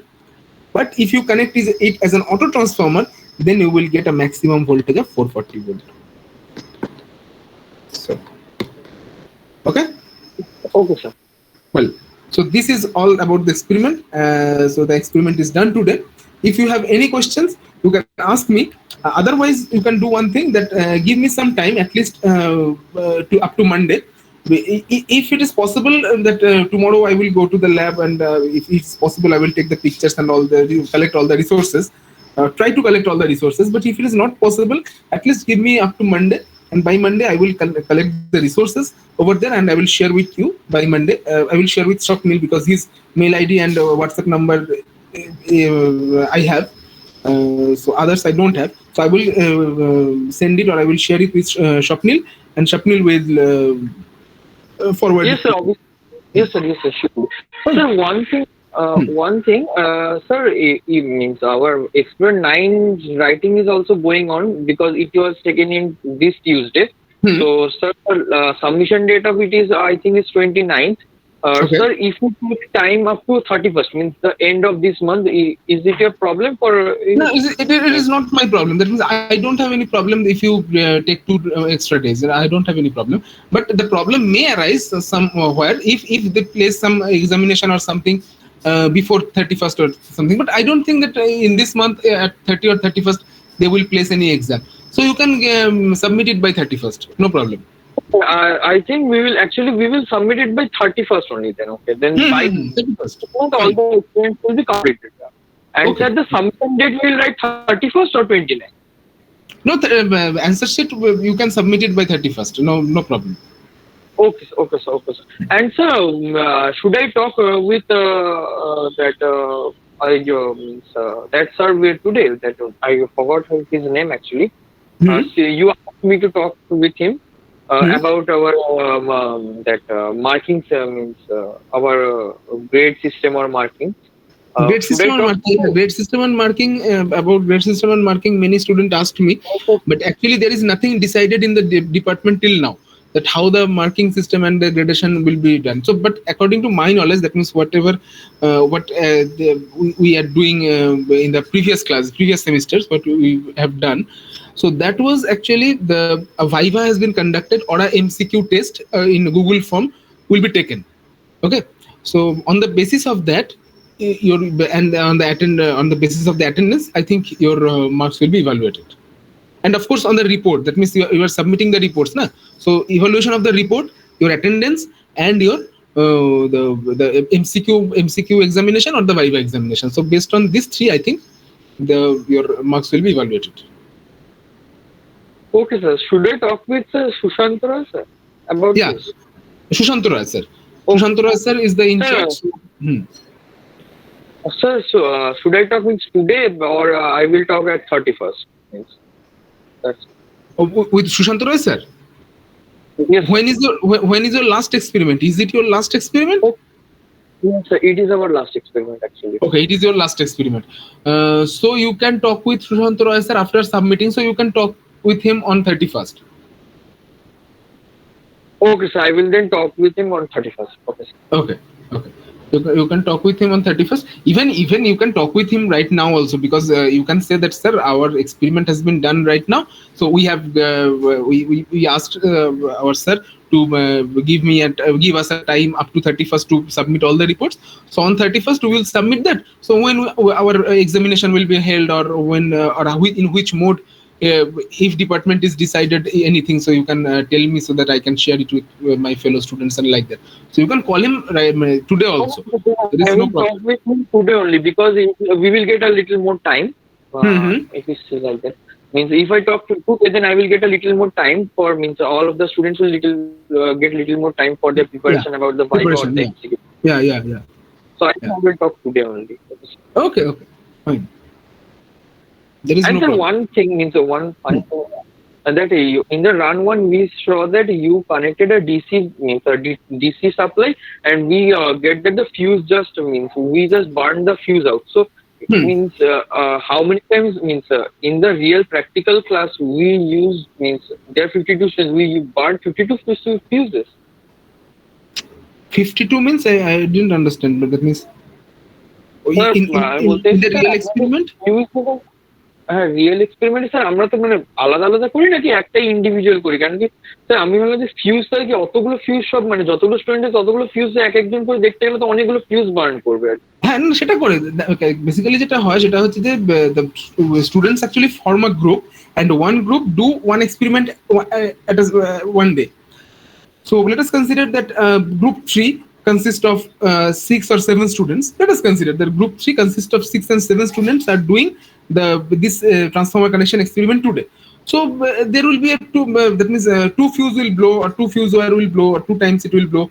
But if you connect it as an auto transformer, then you will get a maximum voltage of 440 volt. So, okay? Okay, sir. Well, so this is all about the experiment. So the experiment is done today. If you have any questions, you can ask me. Otherwise, you can do one thing, that give me some time, at least up to Monday. If it is possible that tomorrow I will go to the lab, and if it's possible, I will take the pictures and collect all the resources. Try to collect all the resources. But if it is not possible, at least give me up to Monday. And by Monday, I will collect the resources over there, and I will share with you by Monday. I will share with Swapnil, because his mail ID and WhatsApp number I have. So others I don't have. So I will send it, or I will share it with Swapnil, and Swapnil will forward. Yes, sir. Yes, sir. Yes, sir. Sure. Sir, one thing, sir, it means our experiment 9 writing is also going on, because it was taken in this Tuesday. So, sir, submission date of it is, I think, is 29th. Okay. Sir, if you take time up to 31st, means the end of this month, is it a problem for? No, it is not my problem. That means I don't have any problem if you take 2 extra days. I don't have any problem. But the problem may arise somewhere if they place some examination or something before 31st or something. But I don't think that in this month at 30 or 31st they will place any exam. So you can submit it by 31st. No problem. I think we will submit it by 31st only. Then okay. Then by 31st. all the experience will be completed. And Okay. sir, the submission date will write 31st or 29th. No, answer sheet you can submit it by 31st. No problem. Okay, sir. And sir, should I talk with that sir today? That I forgot his name actually. So you asked me to talk with him about our marking means our grade system or marking. Grade system and marking. About grade system and marking, many students asked me, but actually there is nothing decided in the department till now that how the marking system and the gradation will be done. So, but according to my knowledge, that means whatever we are doing in the previous semesters, what we have done. So that was actually a Viva has been conducted or a MCQ test in Google form will be taken. Okay, so on the basis of that, on the basis of the attendance, I think your marks will be evaluated. And of course on the report, that means you are submitting the reports, na? So evaluation of the report, your attendance, and your the MCQ examination or the Viva examination. So based on these 3, I think your marks will be evaluated. Okay, sir. Should I talk with Sushant Roy, sir, about this? Sushant Roy, sir. Sushant Roy, sir, is the in charge. Sir, so should I talk with today or I will talk at 31st? That's With Sushant Roy, sir. Yes. When is your last experiment? Is it your last experiment? Yes, sir. It is our last experiment actually. Okay, it is your last experiment. So you can talk with Sushant Roy, sir, after submitting. So you can talk with him on 31st. Okay, sir. I will then talk with him on 31st. Okay, sir. Okay. You can talk with him on 31st. Even you can talk with him right now also, because you can say that, sir, our experiment has been done right now. So we have we asked our sir to give us a time up to 31st to submit all the reports. So on 31st we will submit that. So when our examination will be held, or when or in which mode, if department is decided anything, so you can tell me so that I can share it with my fellow students and like that. So you can call him today also. There is I no will talk problem. with him today only, because we will get a little more time. If you see like that, means if I talk to today, then I will get a little more time for, means all of the students will get little more time for their preparation about the Viva or Preparation, the yeah. MCQ. Yeah. So I think I will talk today only. Okay, fine. There is And no then problem. one thing, means one fun thing, that in the run one we saw that you connected a DC, means a DC supply, and we get that the fuse just means we just burned the fuse out. So it means how many times, means in the real practical class we use, means there are 52 students, we burned 52 fuses. 52 means I didn't understand, but that means Sir, in the real experiment. হ্যাঁ, real experiment sir আমরা তো মানে আলাদা আলাদা করি নাকি একটাই individual করি? কারণ কি স্যার আমি ভাবলাম যে ফিউজ স্যার কি অতগুলো ফিউজ সব, মানে যতগুলো স্টুডেন্ট ততগুলো ফিউজ এক একজন করে দেখতে গেলে তো অনেকগুলো ফিউজ বার্ন করবে আর কি। হ্যাঁ, সেটা করে বেসিক্যালি যেটা হয় সেটা হচ্ছে যে students actually form a group, and one group do one experiment at one day. So let us consider that group 3 consists of 6 or 7 students. Let us consider that group 3 consists of 6 and 7 students are doing this transformer connection experiment today. So there will be that means 2 fuse will blow, or 2 fuse wire will blow, or 2 times it will blow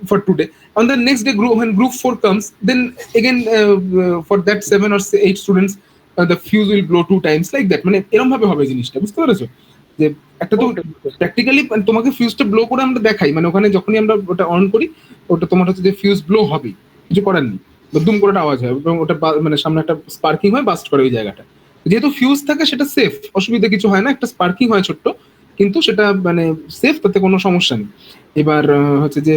for today. On the next day, when group 4 comes, then again for that 7 or 8 students, the fuse will blow 2 times, like that. মানে এরকম ভাবে হবে জিনিসটা, বুঝতে পেরেছো? যে একটা তো প্র্যাকটিক্যালি তোমাকে ফিউজটা ব্লো করে আমরা দেখাই, মানে ওখানে যখনই আমরা ওটা অন করি, ওটা তোমার হচ্ছে যে ফিউজ ব্লো হবে, কিছু করার নেই, দুম করে আওয়াজ হয় এবং ওটা মানে সামনে একটা স্পার্কিং হয়, বাস্ট করে ওই জায়গাটা। যেহেতু ফিউজ থাকে সেটা সেফ, অসুবিধা কিছু হয় না, একটা স্পার্কিং হয় ছোট্ট, কিন্তু সেটা মানে সেফ, তাতে কোনো সমস্যা নেই। এবার হচ্ছে যে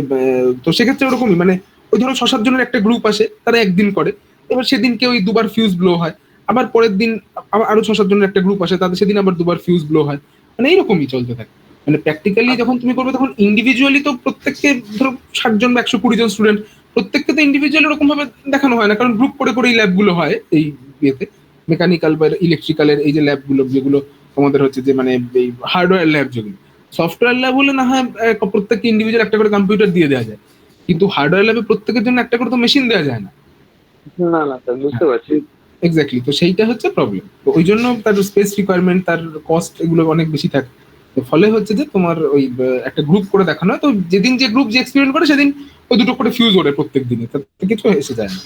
তো সেক্ষেত্রে ওরকমই মানে ওই ধরো 6-7 জনের একটা গ্রুপ আসে, তারা একদিন করে, এবার সেদিনকে ওই দুবার ফিউজ ব্লো হয়, আবার পরের দিন আবার আরো 6-7 জনের একটা গ্রুপ আসে, তাদের সেদিন আবার দুবার ফিউজ ব্লো হয়, মানে এইরকমই চলতে থাকে। মানে প্র্যাকটিক্যালি যখন তুমি করবে তখন ইন্ডিভিজুয়ালি তো প্রত্যেককে ধরো 60 জন বা 120 জন স্টুডেন্ট, প্রত্যেককে তো ইন্ডিভিজুয়ালি ওরকম ভাবে দেখানো হয় না, কারণ গ্রুপ করে করে এই ল্যাবগুলো হয় এই ইয়েতে, মেকানিক্যাল বা ইলেকট্রিক্যালের এই যে ল্যাবগুলো যেগুলো তোমাদের হচ্ছে যে মানে এই হার্ডওয়্যার ল্যাব যেগুলো, সফটওয়্যার ল্যাব হলে না হয় প্রত্যেককে ইন্ডিভিজুয়াল একটা করে কম্পিউটার দিয়ে দেওয়া যায়, কিন্তু হার্ডওয়্যার ল্যাবে প্রত্যেকের জন্য একটা করে তো মেশিন দেওয়া যায় না। না না স্যার, বুঝতে পারছি। এক্স্যাক্টলি, তো সেইটা হচ্ছে প্রবলেম। তো ওই জন্য তার স্পেস রিকোয়ারমেন্ট, তার কস্ট এগুলো অনেক বেশি থাকে। তো ফলে হচ্ছে যে তোমার ওই একটা গ্রুপ করে দেখানো হয়, তো যেদিন যে গ্রুপ যে এক্সপেরিমেন্ট করে সেদিন ওই দুটো করে ফিউজ ওরে প্রত্যেক দিনে, তাতে কিছু এসে যায় না।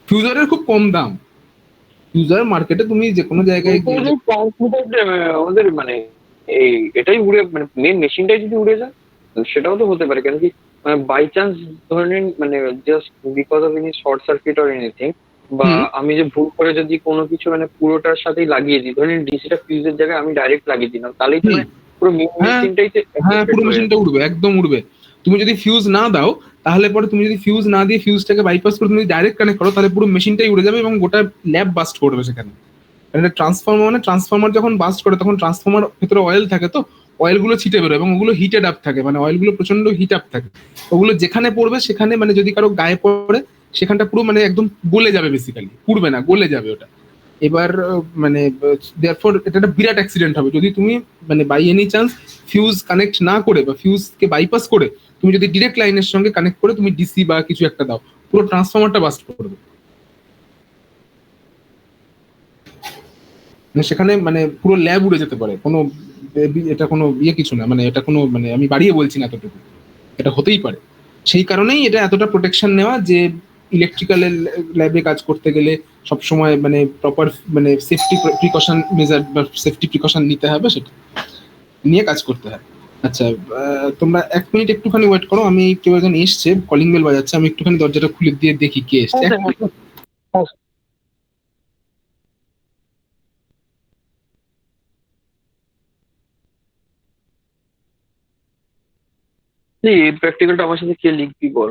ফিউজারের খুব কম দাম, ফিউজার মার্কেটে তুমি যে কোনো জায়গায় গেলে আমাদের মানে এই এটাই উড়ে মানে মেন মেশিনটাই যদি উড়ে যায়, তো সেটাও তো হতে পারে, কেন কি বাই চান্স ধরে নিন মানে just because of any short circuit or anything, বা আমি যে ভুল করে যদি কোনো কিছু মানে পুরোটার সাথেই লাগিয়ে দিই, ধরে নিন ডিসিটা ফিউজের জায়গায় আমি ডাইরেক্ট লাগিয়ে দিলাম, তাহলেই তো মানে পুরো মেশিনটাই হ্যাঁ পুরো মেশিনটা উড়বে, একদম উড়বে। তুমি যদি ফিউজ না দাও তাহলে পরে, তুমি যদি ফিউজ না দিয়ে ফিউজটাকে বাইপাস করে তুমি ডাইরেক্ট কানেক্ট করো, তাহলে পুরো মেশিনটাই উড়ে যাবে এবং গোটা ল্যাব বাস্ট করবে সেখানে। একটা ট্রান্সফর্মার মানে ট্রান্সফর্মার যখন বাস্ট করে তখন ট্রান্সফর্মার ভেতরে অয়েল থাকে, তো অয়েল গুলো ছিটে বেরোয় এবং ওগুলো হিটেড আপ থাকে, মানে অয়েল গুলো প্রচন্ড হিট আপ থাকে, ওগুলো যেখানে পড়বে সেখানে মানে যদি কারো গায়ে পড়ে সেখানটা পুরো মানে একদম গলে যাবে, বেসিক্যালি পুড়বে না, গলে যাবে ওটা। এবার মানে দেয়ারফর এটা একটা বিরাট অ্যাক্সিডেন্ট হবে যদি তুমি মানে by any chance fuse connect না করে বা ফিউজকে বাইপাস করে তুমি যদি ডিরেক্ট লাইনের সঙ্গে কানেক্ট করে তুমি ডিসি বা কিছু একটা দাও, পুরো ট্রান্সফর্মারটা বাস্ট করবে। মানে সেখানে মানে পুরো ল্যাব উড়ে যেতে পারে, কোনো এটা কোনো ইয়ে কিছু না, মানে এটা কোনো মানে আমি বাড়িয়ে বলছি না এতটুকু, এটা হতেই পারে। সেই কারণেই এটা এতটা প্রোটেকশন নেওয়া যে ইলেকট্রিক্যালের ল্যাবে কাজ করতে গেলে সবসময় মানে প্রপার মানে সেফটি প্রিকশন মেজার বা সেফটি প্রিকশন নিতে হবে, সেটা নিয়ে কাজ করতে হয়। আচ্ছা, তোমরা 1 মিনিট একটুখানি ওয়েট করো, আমি কেউ একজন এসছে, কলিং বেল বাজাচ্ছে, আমি একটুখানি দরজাটা খুলে দিয়ে দেখি কে এসছে। এই প্র্যাকটিক্যালটা আমার সাথে কে লিখবি বল।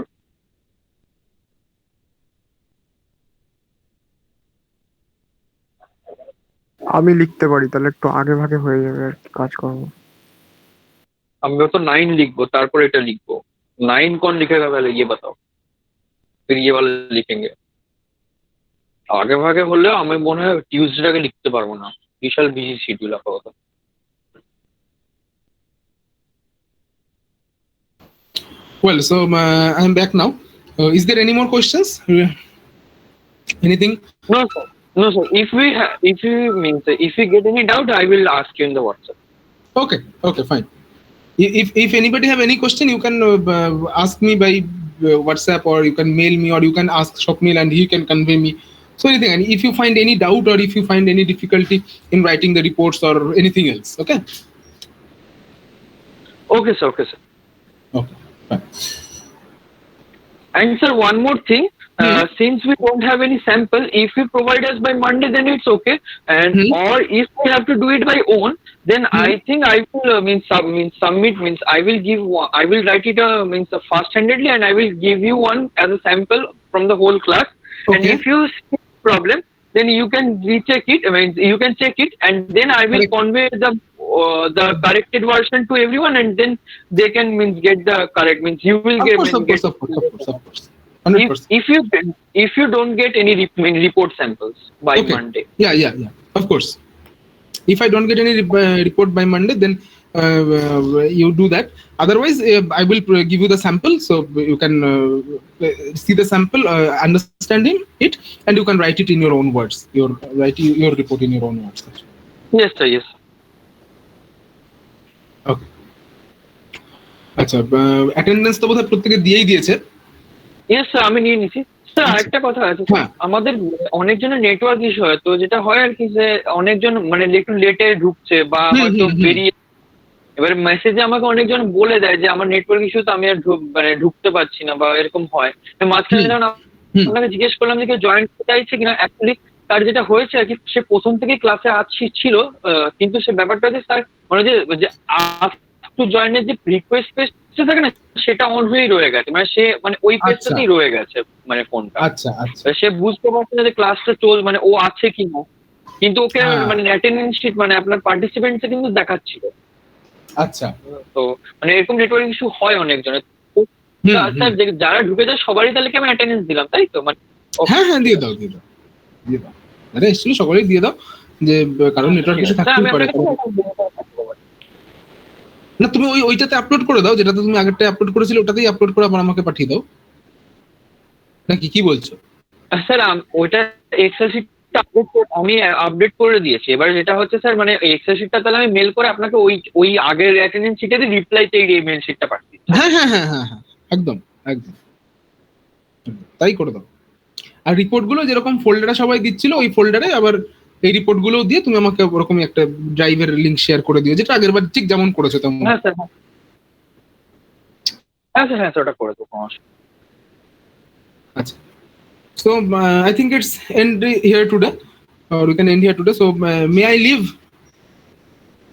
আমি লিখতে পারি, তাহলে একটু আগে ভাগে হয়ে যাবে আর কি কাজ করবো। আমি তো 9 लिखबो, তারপর এটা লিখবো। 9 कौन लिखेगा पहले ये बताओ, फिर ये वाला लिखेंगे। আগে ভাগে হলে আমি মনে হয় টিউসডেটাকে লিখতে পারবো না, বিশাল বিজি শিডিউল আপাতত। Well, so I'm back now. Is there any more questions? Anything? No sir, no sir, if you means if you get any doubt I will ask you in the WhatsApp. Okay, okay, fine. If anybody have any question, you can ask me by WhatsApp, or you can mail me, or you can ask Swapnil and he can convey me. So anything, and if you find any doubt or if you find any difficulty in writing the reports or anything else, okay? Okay sir, okay sir. Okay, fine. And sir, one more thing, since we don't have any sample, if you provide us by Monday then it's okay, and or if we have to do it by own, then I think I will submit means I will give one, I will write it fast handedly and I will give you one as a sample from the whole class. And Okay. if you see problem, then you can recheck it, I mean you can check it, and then I will convey the corrected version to everyone, and then they can get the correct, you will Of get, course, of course. 100%. if you don't get any report samples by Okay. Monday. Yeah. Of course. If I don't get any report by Monday, then you do that. Otherwise, I will give you the sample, so you can see the sample, understanding it, and you can write it in your own words. Write your report in your own words. Yes sir, yes. Okay. আচ্ছা, attendance তো বোধহয় প্রত্যেকে দিয়েই দিয়েছে। Yes sir, আমি নিয়ে নিছি। Sir আরেকটা কথা আছে, হ্যাঁ। আমাদের অনেকজনের নেটওয়ার্ক ইস্যু হয়, তো যেটা হয় আর কি যে অনেকজন মানে একটু লেটে ঢুকছে বা হয়তো বেরিয়ে, এবারে মেসেজে আমাকে অনেকজন বলে দেয় যে আমার নেটওয়ার্ক ইস্যু, তো আমি আর ঢুকতে পারছি না বা এরকম হয়। মাঝখানে যখন আপনাকে জিজ্ঞেস করলাম যে কেউ জয়েন করতে চাইছে কিনা, অ্যাকচুয়ালি তার যেটা হয়েছে আর কি, সে প্রথম থেকে ক্লাসে ছিল, কিন্তু সে ব্যাপারটা হচ্ছে স্যার মানে যে টু জয়েনের যে রিকোয়েস্ট পেজটা থাকে না, সেটা অন হয়েই রয়ে গেছে, মানে সে মানে ওই পেজটাতেই রয়ে গেছে মানে ফোনটা। আচ্ছা আচ্ছা সে বুঝতে পারছে না যে ক্লাসটা মানে ও আছে কিনা, কিন্তু ওকে মানে অ্যাটেন্ডেন্স শিট মানে আপনার পার্টিসিপেন্টসে কিন্তু দেখাচ্ছিল। আচ্ছা তো মানে এরকম নেটওয়ার্ক ইস্যু হয় অনেকজনের। স্যার যারা ঢুকে যায় সবারই তাহলে কি আমি অ্যাটেন্ডেন্স দিলাম, তাই তো? মানে হ্যাঁ হ্যাঁ দিয়ে দাও দিয়ে দাও দিয়ে দাও, আরে এসেছিল সকলেই দিয়ে দাও, যে কারণ নেটওয়ার্ক ইস্যু থাকতেই পারে। না তুমি ওইটাতে আপলোড করে দাও, যেটাতে তুমি আগেরটা আপলোড করেছিলে ওটাতেই আপলোড করে আবার আমাকে পাঠিয়ে দাও, নাকি কি বলছো? স্যার ওইটা এক্সেল শিটটা আমি আপডেট করে দিয়েছি। এবার যেটা হচ্ছে স্যার মানে এক্সেল শিটটা তাহলে আমি মেল করে আপনাকে ওই আগের অ্যাটেন্ডেন্স শিটে রিপ্লাইতে এই মেল শিটটা পাঠিয়ে দিচ্ছি। হ্যাঁ হ্যাঁ হ্যাঁ হ্যাঁ হ্যাঁ একদম একদম তাই করে দাও। আর রিপোর্ট গুলো যেরকম ফোল্ডারে সবাই দিচ্ছিল ওই ফোল্ডারে আবার এই রিপোর্ট গুলো দিয়ে তুমি আমাকে ওরকমই একটা ড্রাইভের লিংক শেয়ার করে দিও, যেটা আগের বার ঠিক যেমন করেছো তেমন। হ্যাঁ স্যার হ্যাঁ স্যার ওটা করে দেবো। আচ্ছা, so I think it's end here today, or we can end here today. So may I leave?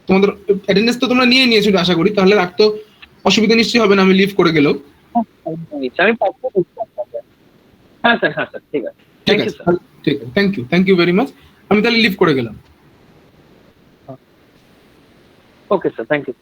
তোমাদের অ্যাটেন্ডেন্স তো তোমরা নিয়ে নিয়েছো আশা করি, তাহলে রাখতো অসুবিধা নিশ্চয়ই হবে না আমি লিভ করে গেলেও। আমি পাঠিয়ে দিচ্ছি আপনাকে। হ্যাঁ স্যার ঠিক আছে। ঠিক আছে ঠিক আছে, থ্যাংক ইউ ভেরি মাচ। আমি তাহলে লিভ করে গেলাম। Okay sir, thank you.